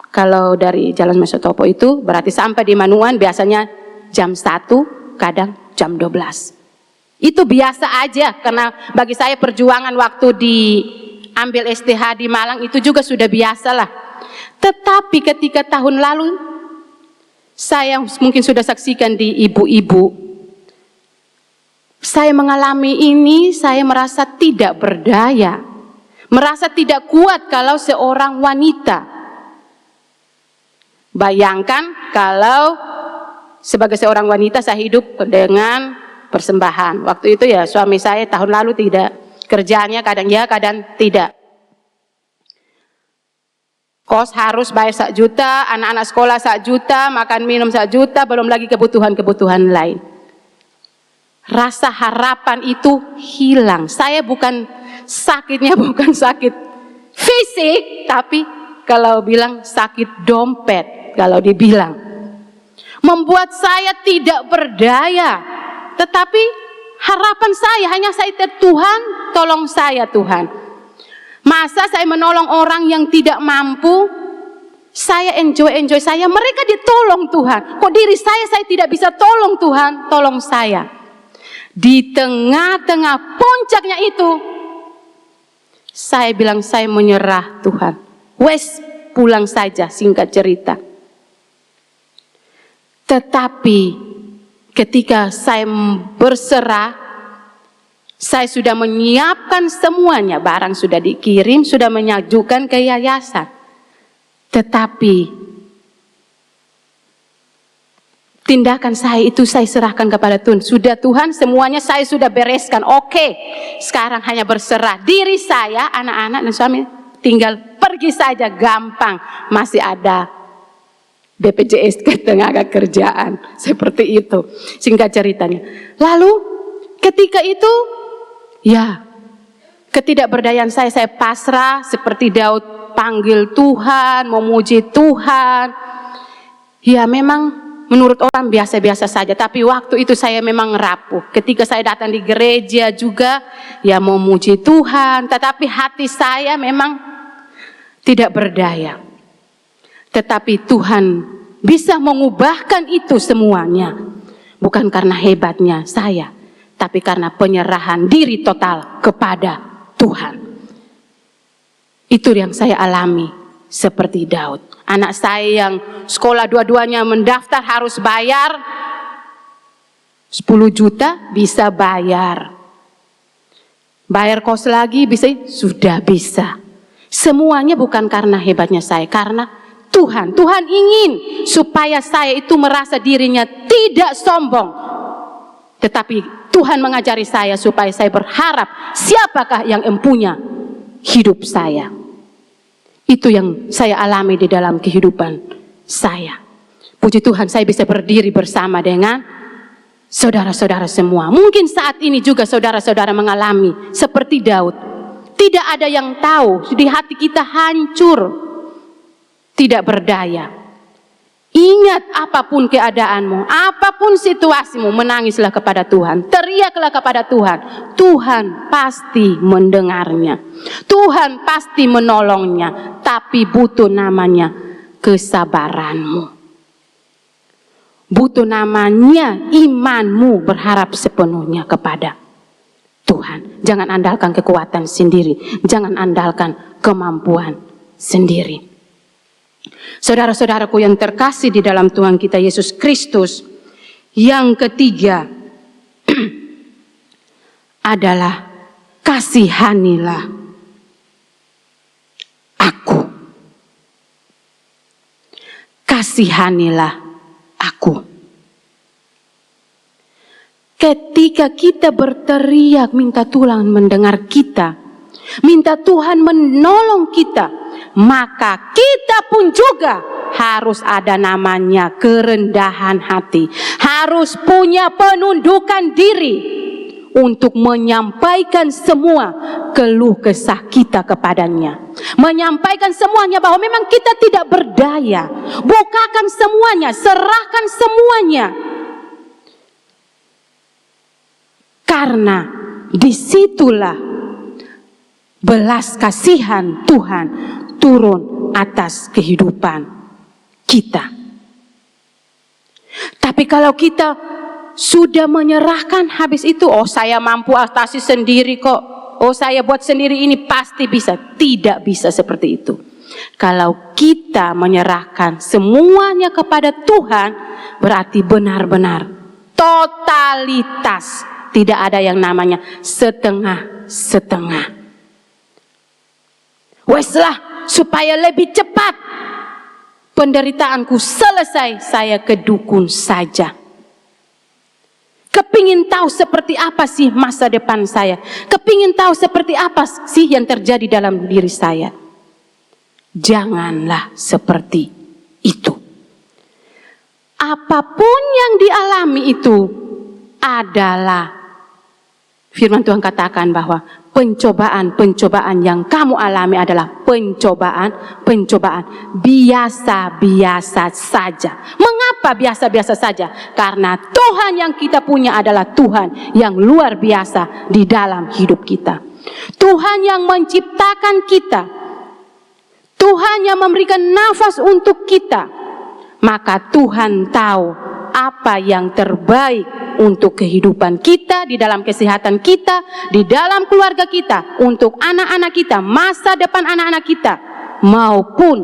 kalau dari Jalan Mostopo itu berarti sampai di Manuan biasanya jam 1, kadang jam 12. Itu biasa aja, karena bagi saya perjuangan waktu diambil STH di Malang itu juga sudah biasa lah. Tetapi ketika tahun lalu, saya mungkin sudah saksikan di ibu-ibu, saya mengalami ini, saya merasa tidak berdaya, merasa tidak kuat kalau seorang wanita. Bayangkan kalau sebagai seorang wanita saya hidup dengan persembahan. Waktu itu ya suami saya tahun lalu tidak, kerjanya kadang ya kadang tidak. Kos harus bayar 1 juta, anak-anak sekolah 1 juta, makan minum 1 juta, belum lagi kebutuhan-kebutuhan lain. Rasa harapan itu hilang. Saya bukan sakitnya bukan sakit fisik, tapi kalau bilang sakit dompet, kalau dibilang. Membuat saya tidak berdaya. Tetapi harapan saya hanya Tuhan, tolong saya Tuhan. Masa saya menolong orang yang tidak mampu, saya enjoy saya, mereka ditolong Tuhan. Kok diri saya tidak bisa tolong Tuhan, tolong saya. Di tengah-tengah puncaknya itu, saya bilang saya menyerah Tuhan. Wes, pulang saja, singkat cerita. Tetapi ketika saya berserah, saya sudah menyiapkan semuanya, barang sudah dikirim, sudah menyajukan ke yayasan. Tetapi tindakan saya itu saya serahkan kepada Tuhan. Sudah Tuhan, semuanya saya sudah bereskan. Oke, sekarang hanya berserah. Diri saya, anak-anak dan suami tinggal pergi saja, gampang. Masih ada BPJS Ketenagakerjaan. Seperti itu, singkat ceritanya. Lalu ketika itu, ya ketidakberdayaan saya pasrah seperti Daud, panggil Tuhan, memuji Tuhan. Ya memang menurut orang biasa-biasa saja, tapi waktu itu saya memang rapuh. Ketika saya datang di gereja juga, ya memuji Tuhan, tetapi hati saya memang tidak berdaya. Tetapi Tuhan bisa mengubahkan itu semuanya, bukan karena hebatnya saya, tapi karena penyerahan diri total kepada Tuhan. Itu yang saya alami seperti Daud. Anak saya yang sekolah dua-duanya mendaftar harus bayar 10 juta, bisa bayar. Bayar kos lagi bisa, sudah bisa. Semuanya bukan karena hebatnya saya, karena Tuhan ingin supaya saya itu merasa dirinya tidak sombong. Tetapi Tuhan mengajari saya supaya saya berharap siapakah yang empunya hidup saya. Itu yang saya alami di dalam kehidupan saya. Puji Tuhan, saya bisa berdiri bersama dengan saudara-saudara semua. Mungkin saat ini juga saudara-saudara mengalami seperti Daud. Tidak ada yang tahu, di hati kita hancur, tidak berdaya. Ingat apapun keadaanmu, apapun situasimu, menangislah kepada Tuhan, teriaklah kepada Tuhan. Tuhan pasti mendengarnya, Tuhan pasti menolongnya, tapi butuh namanya kesabaranmu. Butuh namanya imanmu berharap sepenuhnya kepada Tuhan. Jangan andalkan kekuatan sendiri, jangan andalkan kemampuan sendiri. Saudara-saudaraku yang terkasih di dalam Tuhan kita Yesus Kristus, yang ketiga adalah kasihanilah aku. Kasihanilah aku. Ketika kita berteriak minta Tuhan mendengar kita, minta Tuhan menolong kita, maka kita pun juga harus ada namanya kerendahan hati. Harus punya penundukan diri untuk menyampaikan semua keluh kesah kita kepadanya. Menyampaikan semuanya bahwa memang kita tidak berdaya. Bukakan semuanya, serahkan semuanya. Karena disitulah belas kasihan Tuhan turun atas kehidupan kita. Tapi kalau kita sudah menyerahkan habis itu, oh saya mampu atasi sendiri kok, oh saya buat sendiri ini pasti bisa. Tidak bisa seperti itu. Kalau kita menyerahkan semuanya kepada Tuhan, berarti benar-benar totalitas. Tidak ada yang namanya setengah-setengah. Weslah, supaya lebih cepat penderitaanku selesai, saya ke dukun saja. Kepingin tahu seperti apa sih masa depan saya. Kepingin tahu seperti apa sih yang terjadi dalam diri saya. Janganlah seperti itu. Apapun yang dialami itu adalah, firman Tuhan katakan bahwa pencobaan-pencobaan yang kamu alami adalah pencobaan biasa-biasa saja. Mengapa biasa-biasa saja? Karena Tuhan yang kita punya adalah Tuhan yang luar biasa di dalam hidup kita. Tuhan yang menciptakan kita. Tuhan yang memberikan nafas untuk kita. Maka Tuhan tahu apa yang terbaik untuk kehidupan kita, di dalam kesehatan kita, di dalam keluarga kita, untuk anak-anak kita, masa depan anak-anak kita, maupun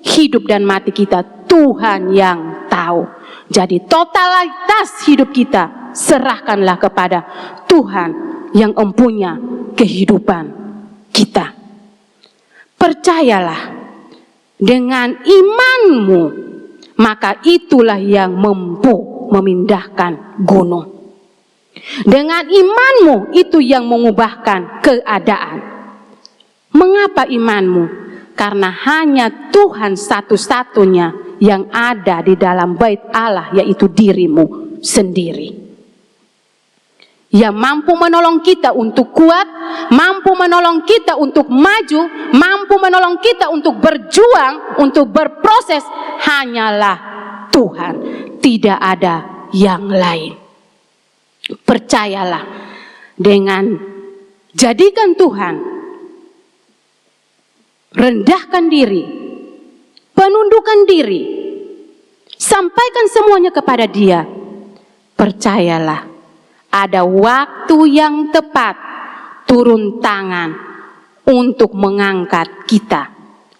hidup dan mati kita. Tuhan yang tahu. Jadi totalitas hidup kita serahkanlah kepada Tuhan yang empunya kehidupan kita. Percayalah, dengan imanmu, maka itulah yang mampu memindahkan gunung. Dengan imanmu itu yang mengubahkan keadaan. Mengapa imanmu? Karena hanya Tuhan satu-satunya yang ada di dalam bait Allah, yaitu dirimu sendiri. Yang mampu menolong kita untuk kuat, mampu menolong kita untuk maju, mampu menolong kita untuk berjuang, untuk berproses, hanyalah Tuhan. Tidak ada yang lain. Percayalah, dengan jadikan Tuhan, rendahkan diri, penundukan diri, sampaikan semuanya kepada Dia. Percayalah, ada waktu yang tepat turun tangan untuk mengangkat kita,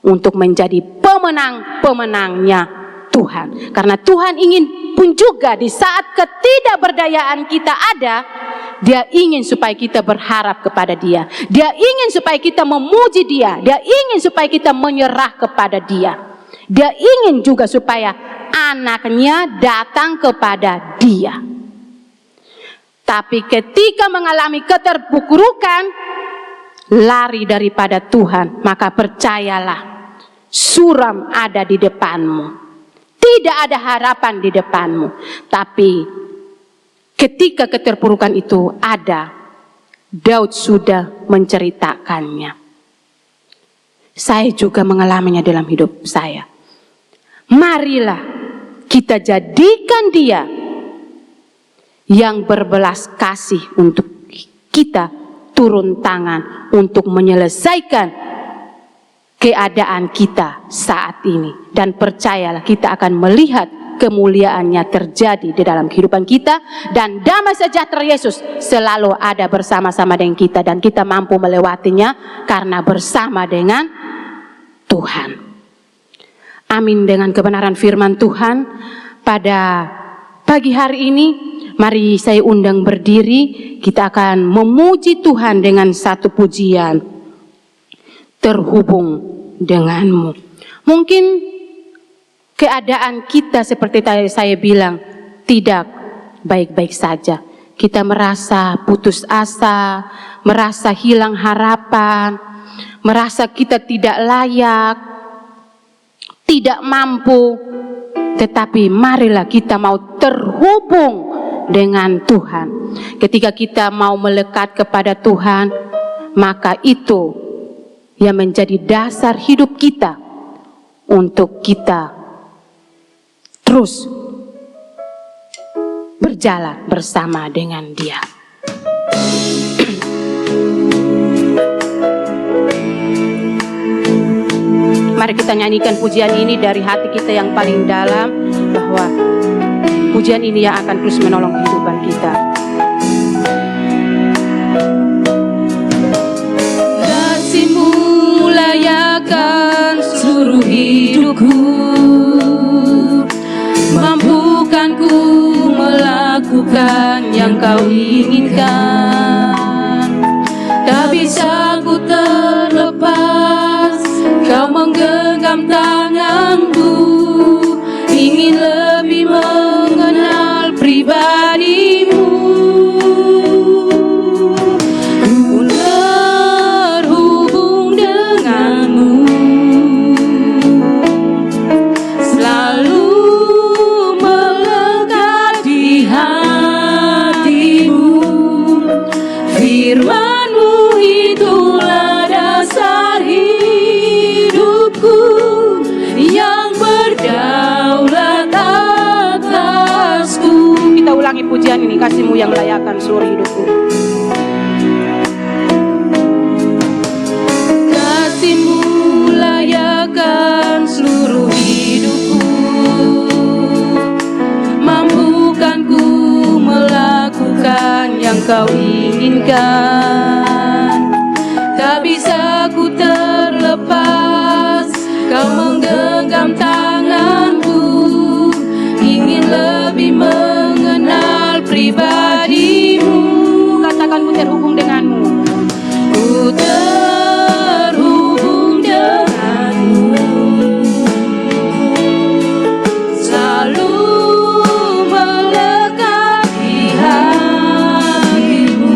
untuk menjadi pemenang-pemenangnya Tuhan. Karena Tuhan ingin pun juga di saat ketidakberdayaan kita ada, Dia ingin supaya kita berharap kepada Dia. Dia ingin supaya kita memuji Dia. Dia ingin supaya kita menyerah kepada Dia. Dia ingin juga supaya anaknya datang kepada Dia. Tapi ketika mengalami keterpurukan, lari daripada Tuhan, maka percayalah, suram ada di depanmu. Tidak ada harapan di depanmu. Tapi ketika keterpurukan itu ada, Daud sudah menceritakannya. Saya juga mengalaminya dalam hidup saya. Marilah kita jadikan Dia yang berbelas kasih untuk kita turun tangan untuk menyelesaikan keadaan kita saat ini. Dan percayalah, kita akan melihat kemuliaannya terjadi di dalam kehidupan kita, dan damai sejahtera Yesus selalu ada bersama-sama dengan kita, dan kita mampu melewatinya karena bersama dengan Tuhan. Amin. Dengan kebenaran firman Tuhan pada pagi hari ini, mari saya undang berdiri. Kita akan memuji Tuhan dengan satu pujian, terhubung denganmu. Mungkin keadaan kita seperti tadi saya bilang tidak baik-baik saja. Kita merasa putus asa, merasa hilang harapan, merasa kita tidak layak, tidak mampu. Tetapi marilah kita mau terhubung dengan Tuhan. Ketika kita mau melekat kepada Tuhan, maka itu yang menjadi dasar hidup kita untuk kita terus berjalan bersama dengan Dia. Mari kita nyanyikan pujian ini dari hati kita yang paling dalam, bahwa pujian ini yang akan terus menolong kehidupan kita. Kasih-Mu layakan seluruh hidupku, mampukan ku melakukan yang Kau inginkan. Tak bisa ku terlepas, Kau menggenggam tanganku, ingin lebih mengenal pribadi-Mu. Ku terhubung denganmu, selalu melekat di hatimu. Firman-Mu itulah dasar hidupku, yang berdaulat atasku. Kita ulangi pujian ini, kasih-Mu yang layakan seluruh hidupku. Kasih-Mu layakan seluruh hidupku, mampukan ku melakukan yang Kau inginkan. Tak bisa ku terlepas, Kau menggenggam tanganku, ingin lebih mengenal pribadi-Mu. Katakan, ku terhubung denganmu. Ku terhubung denganmu, selalu melekat di hatimu.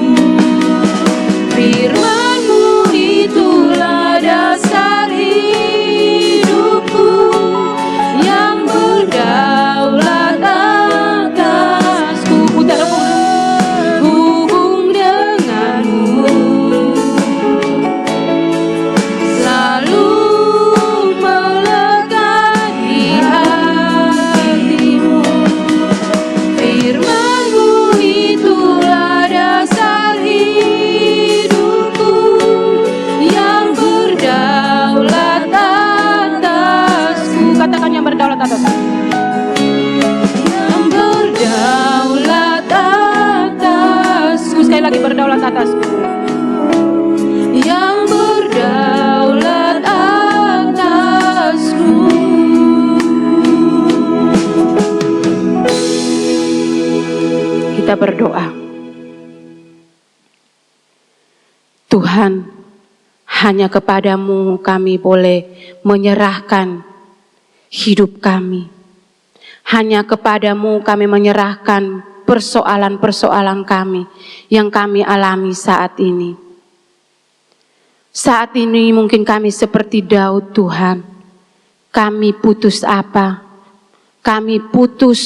Firman-Mu itulah dasar hidupku, yang berdaulat atasku. Ku terhubung denganmu, selalu melekat di hatimu. Firman-Mu itulah dasar hidupku, yang berdaulat atasku. Katakan, yang berdaulat atasku. Yang berdaulat atasku. Sekali lagi, berdaulat atasku. Yang berdaulat atasku. Kita berdoa. Tuhan, hanya kepada-Mu kami boleh menyerahkan hidup kami. Hanya kepadamu kami menyerahkan persoalan-persoalan kami yang kami alami saat ini. Saat ini mungkin kami seperti Daud, Tuhan. Kami putus apa? Kami putus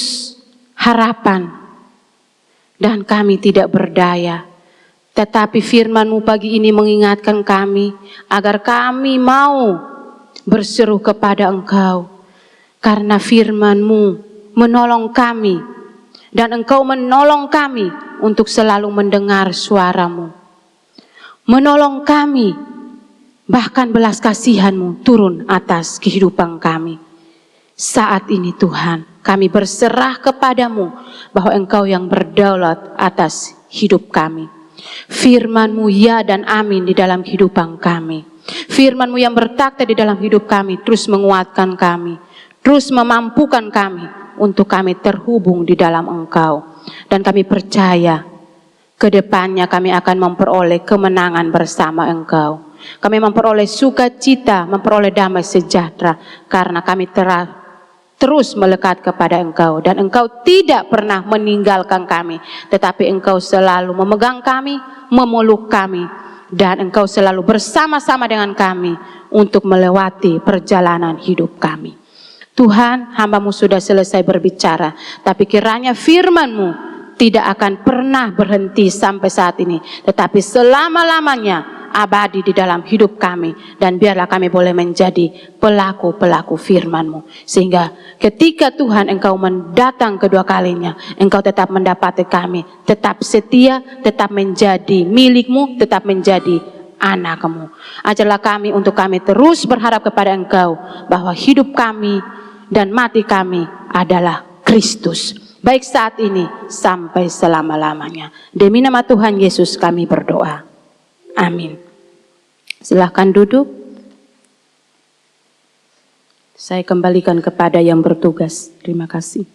harapan. Dan kami tidak berdaya. Tetapi firman-Mu pagi ini mengingatkan kami agar kami mau berseru kepada Engkau. Karena firman-Mu menolong kami. Dan Engkau menolong kami untuk selalu mendengar suara-Mu. Menolong kami, bahkan belas kasihan-Mu turun atas kehidupan kami. Saat ini Tuhan, kami berserah kepadamu bahwa Engkau yang berdaulat atas hidup kami. Firman-Mu ya dan amin di dalam kehidupan kami. Firman-Mu yang bertakhta di dalam hidup kami terus menguatkan kami, terus memampukan kami untuk kami terhubung di dalam Engkau. Dan kami percaya ke depannya kami akan memperoleh kemenangan bersama Engkau. Kami memperoleh sukacita, memperoleh damai sejahtera karena kami terus melekat kepada Engkau. Dan Engkau tidak pernah meninggalkan kami, tetapi Engkau selalu memegang kami, memeluk kami. Dan Engkau selalu bersama-sama dengan kami untuk melewati perjalanan hidup kami. Tuhan, hamba-Mu sudah selesai berbicara, tapi kiranya firman-Mu tidak akan pernah berhenti sampai saat ini, tetapi selama-lamanya abadi di dalam hidup kami. Dan biarlah kami boleh menjadi pelaku-pelaku firman-Mu. Sehingga ketika Tuhan Engkau mendatang kedua kalinya, Engkau tetap mendapati kami, tetap setia, tetap menjadi milik-Mu, tetap menjadi anak-Mu. Ajarlah kami untuk kami terus berharap kepada Engkau, bahwa hidup kami dan mati kami adalah Kristus. Baik saat ini sampai selama-lamanya. Demi nama Tuhan Yesus kami berdoa. Amin. Silahkan duduk. Saya kembalikan kepada yang bertugas. Terima kasih.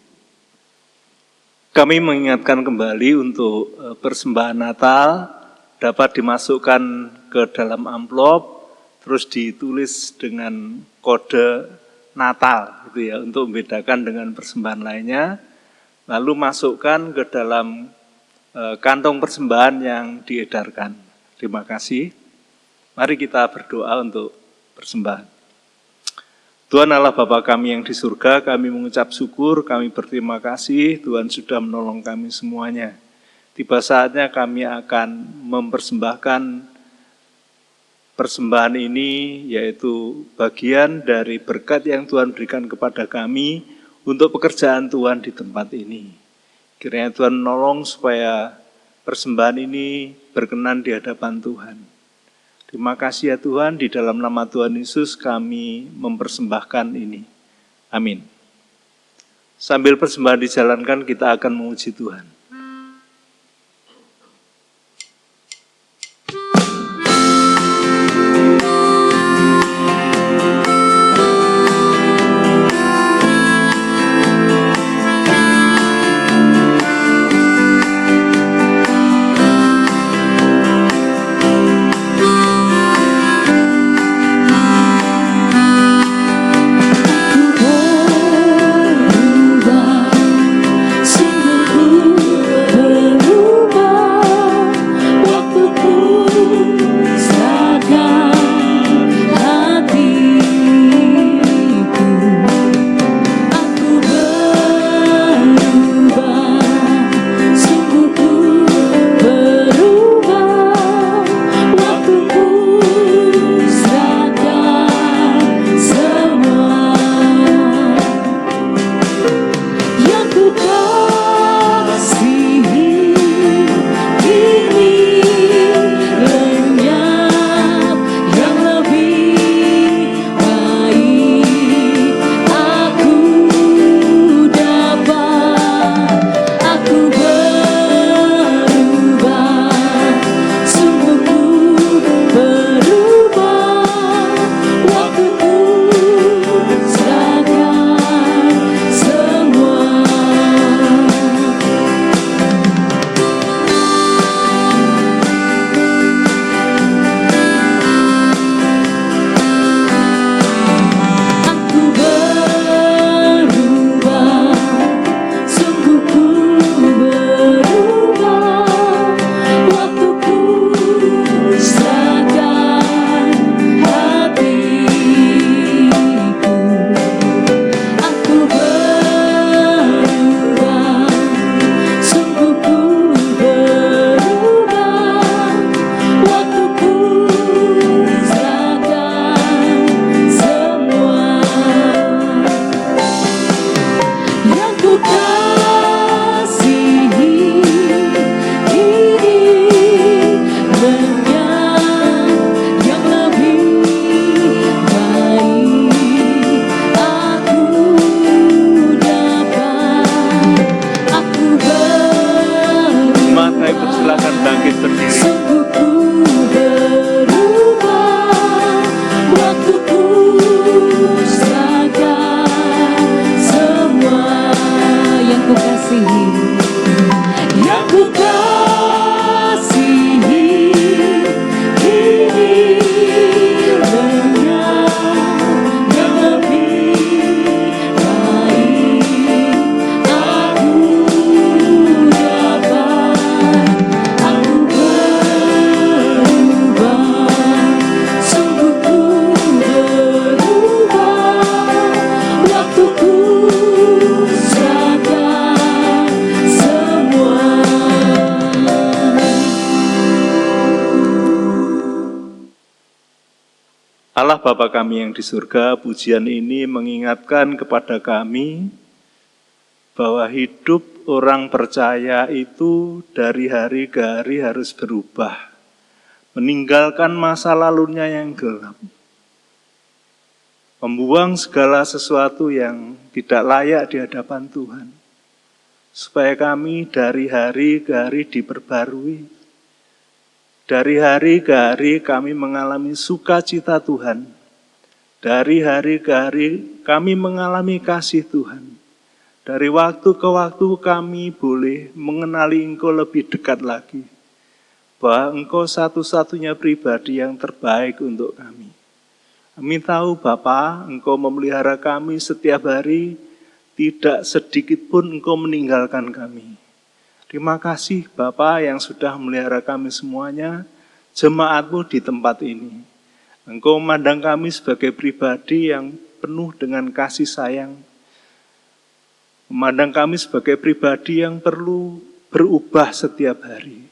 Kami mengingatkan kembali untuk persembahan Natal dapat dimasukkan ke dalam amplop, terus ditulis dengan kode Natal, gitu ya, untuk membedakan dengan persembahan lainnya. Lalu masukkan ke dalam kantong persembahan yang diedarkan. Terima kasih. Mari kita berdoa untuk persembahan. Tuhan Allah Bapa kami yang di surga, kami mengucap syukur, kami berterima kasih, Tuhan sudah menolong kami semuanya. Tiba saatnya kami akan mempersembahkan persembahan ini, yaitu bagian dari berkat yang Tuhan berikan kepada kami untuk pekerjaan Tuhan di tempat ini. Kiranya Tuhan menolong supaya persembahan ini berkenan di hadapan Tuhan. Terima kasih ya Tuhan, di dalam nama Tuhan Yesus kami mempersembahkan ini. Amin. Sambil persembahan dijalankan, kita akan memuji Tuhan. Sungguh Allah Bapa kami yang di surga, pujian ini mengingatkan kepada kami bahwa hidup orang percaya itu dari hari ke hari harus berubah. Meninggalkan masa lalunya yang gelap. Membuang segala sesuatu yang tidak layak di hadapan Tuhan. Supaya kami dari hari ke hari diperbarui. Dari hari ke hari kami mengalami sukacita Tuhan. Dari hari ke hari kami mengalami kasih Tuhan. Dari waktu ke waktu kami boleh mengenali Engkau lebih dekat lagi. Bahwa Engkau satu-satunya pribadi yang terbaik untuk kami. Kami tahu Bapa, Engkau memelihara kami setiap hari, tidak sedikit pun Engkau meninggalkan kami. Terima kasih Bapa yang sudah memelihara kami semuanya, jemaat-Mu di tempat ini. Engkau memandang kami sebagai pribadi yang penuh dengan kasih sayang. Memandang kami sebagai pribadi yang perlu berubah setiap hari.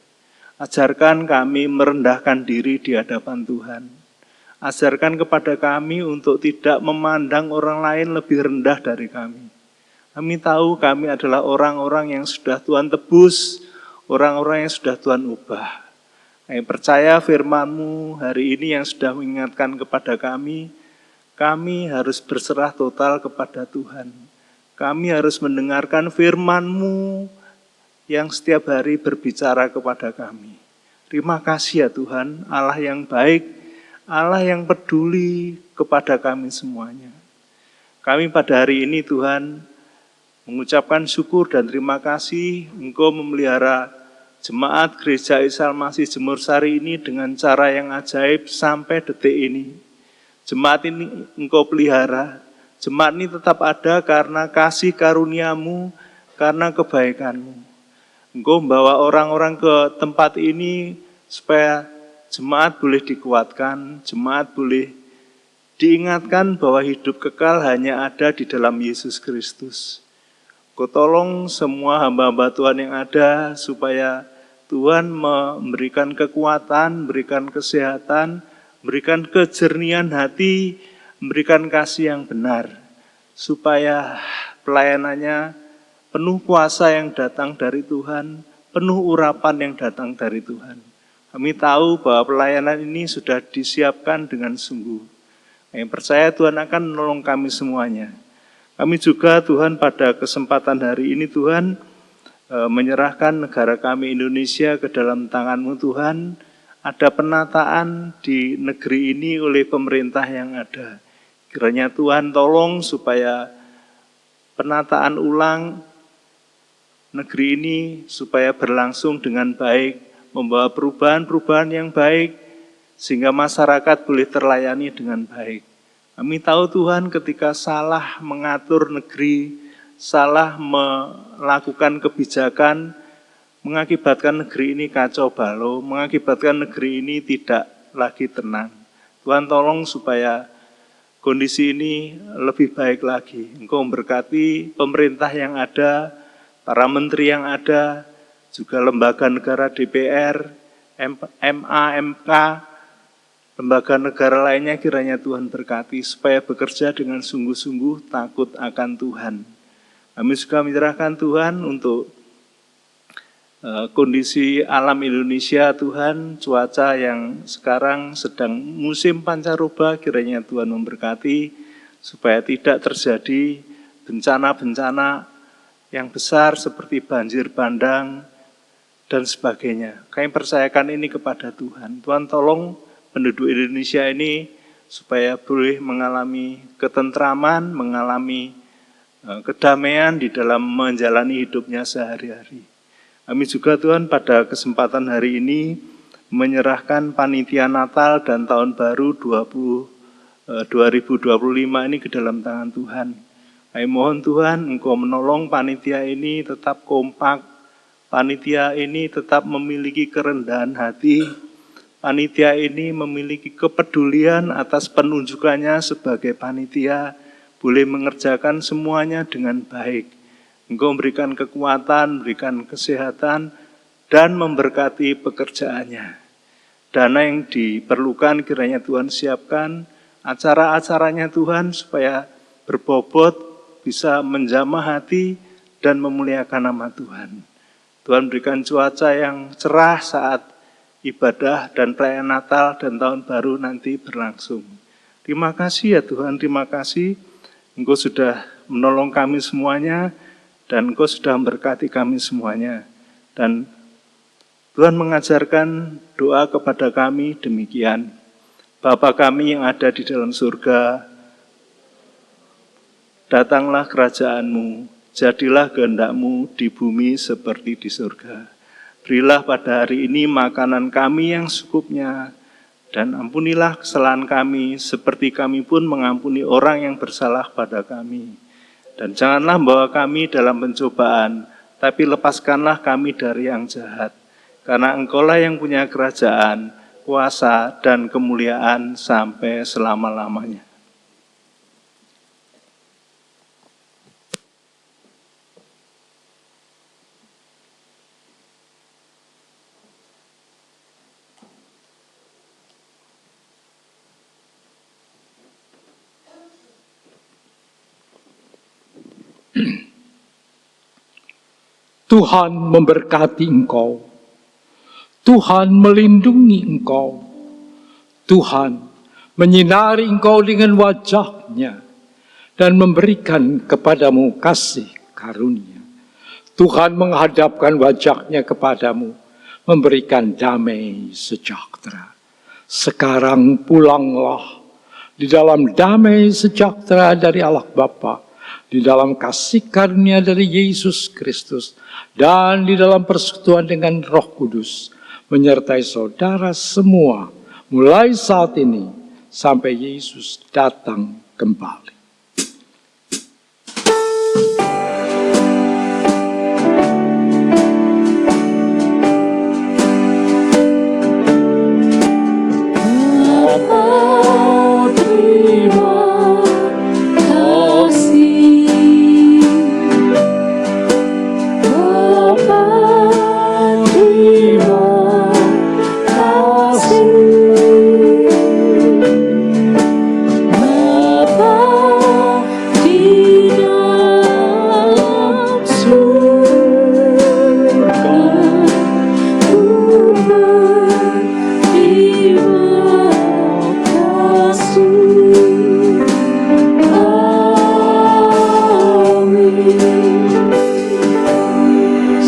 Ajarkan kami merendahkan diri di hadapan Tuhan. Ajarkan kepada kami untuk tidak memandang orang lain lebih rendah dari kami. Kami tahu kami adalah orang-orang yang sudah Tuhan tebus, orang-orang yang sudah Tuhan ubah. Kami percaya firman-Mu hari ini yang sudah mengingatkan kepada kami harus berserah total kepada Tuhan. Kami harus mendengarkan firman-Mu yang setiap hari berbicara kepada kami. Terima kasih ya Tuhan, Allah yang baik, Allah yang peduli kepada kami semuanya. Kami pada hari ini Tuhan, mengucapkan syukur dan terima kasih Engkau memelihara jemaat Gereja Isa Al-Masih Jemur Sari ini dengan cara yang ajaib sampai detik ini. Jemaat ini Engkau pelihara, jemaat ini tetap ada karena kasih karunia-Mu, karena kebaikan-Mu. Engkau membawa orang-orang ke tempat ini supaya jemaat boleh dikuatkan, jemaat boleh diingatkan bahwa hidup kekal hanya ada di dalam Yesus Kristus. Kau tolong semua hamba-hamba Tuhan yang ada supaya Tuhan memberikan kekuatan, memberikan kesehatan, memberikan kejernihan hati, memberikan kasih yang benar. Supaya pelayanannya penuh kuasa yang datang dari Tuhan, penuh urapan yang datang dari Tuhan. Kami tahu bahwa pelayanan ini sudah disiapkan dengan sungguh. Kami percaya Tuhan akan menolong kami semuanya. Kami juga Tuhan pada kesempatan hari ini Tuhan menyerahkan negara kami Indonesia ke dalam tangan-Mu Tuhan. Ada penataan di negeri ini oleh pemerintah yang ada. Kiranya Tuhan tolong supaya penataan ulang negeri ini supaya berlangsung dengan baik, membawa perubahan-perubahan yang baik sehingga masyarakat boleh terlayani dengan baik. Kami tahu Tuhan ketika salah mengatur negeri, salah melakukan kebijakan, mengakibatkan negeri ini kacau balau, mengakibatkan negeri ini tidak lagi tenang. Tuhan tolong supaya kondisi ini lebih baik lagi. Engkau memberkati pemerintah yang ada, para menteri yang ada, juga lembaga negara DPR, MA, MK, lembaga negara lainnya kiranya Tuhan berkati supaya bekerja dengan sungguh-sungguh takut akan Tuhan. Kami juga menyerahkan Tuhan untuk kondisi alam Indonesia Tuhan, cuaca yang sekarang sedang musim pancaroba kiranya Tuhan memberkati supaya tidak terjadi bencana-bencana yang besar seperti banjir bandang dan sebagainya. Kami percayakan ini kepada Tuhan. Tuhan tolong penduduk Indonesia ini supaya boleh mengalami ketentraman, mengalami kedamaian di dalam menjalani hidupnya sehari-hari. Kami juga Tuhan pada kesempatan hari ini menyerahkan panitia Natal dan Tahun Baru 2025 ini ke dalam tangan Tuhan. Kami mohon Tuhan Engkau menolong panitia ini tetap kompak, panitia ini tetap memiliki kerendahan hati, panitia ini memiliki kepedulian atas penunjukannya sebagai panitia, boleh mengerjakan semuanya dengan baik. Engkau memberikan kekuatan, memberikan kesehatan, dan memberkati pekerjaannya. Dana yang diperlukan kiranya Tuhan siapkan, acara-acaranya Tuhan supaya berbobot, bisa menjamah hati dan memuliakan nama Tuhan. Tuhan berikan cuaca yang cerah saat ibadah dan perayaan Natal dan Tahun Baru nanti berlangsung. Terima kasih ya Tuhan, terima kasih. Engkau sudah menolong kami semuanya dan Engkau sudah memberkati kami semuanya. Dan Tuhan mengajarkan doa kepada kami demikian. Bapa kami yang ada di dalam surga, datanglah kerajaan-Mu, jadilah kehendak-Mu di bumi seperti di surga. Berilah pada hari ini makanan kami yang secukupnya, dan ampunilah kesalahan kami, seperti kami pun mengampuni orang yang bersalah pada kami. Dan janganlah membawa kami dalam pencobaan, tapi lepaskanlah kami dari yang jahat. Karena Engkaulah yang punya kerajaan, kuasa, dan kemuliaan sampai selama-lamanya. Tuhan memberkati engkau. Tuhan melindungi engkau. Tuhan menyinari engkau dengan wajah-Nya dan memberikan kepadamu kasih karunia. Tuhan menghadapkan wajah-Nya kepadamu, memberikan damai sejahtera. Sekarang pulanglah di dalam damai sejahtera dari Allah Bapa, di dalam kasih karunia dari Yesus Kristus, dan di dalam persekutuan dengan Roh Kudus, menyertai saudara semua, mulai saat ini sampai Yesus datang kembali.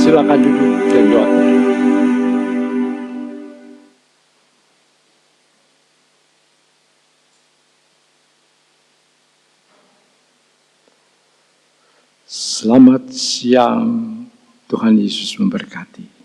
Silakan duduk dan doa. Selamat siang, Tuhan Yesus memberkati.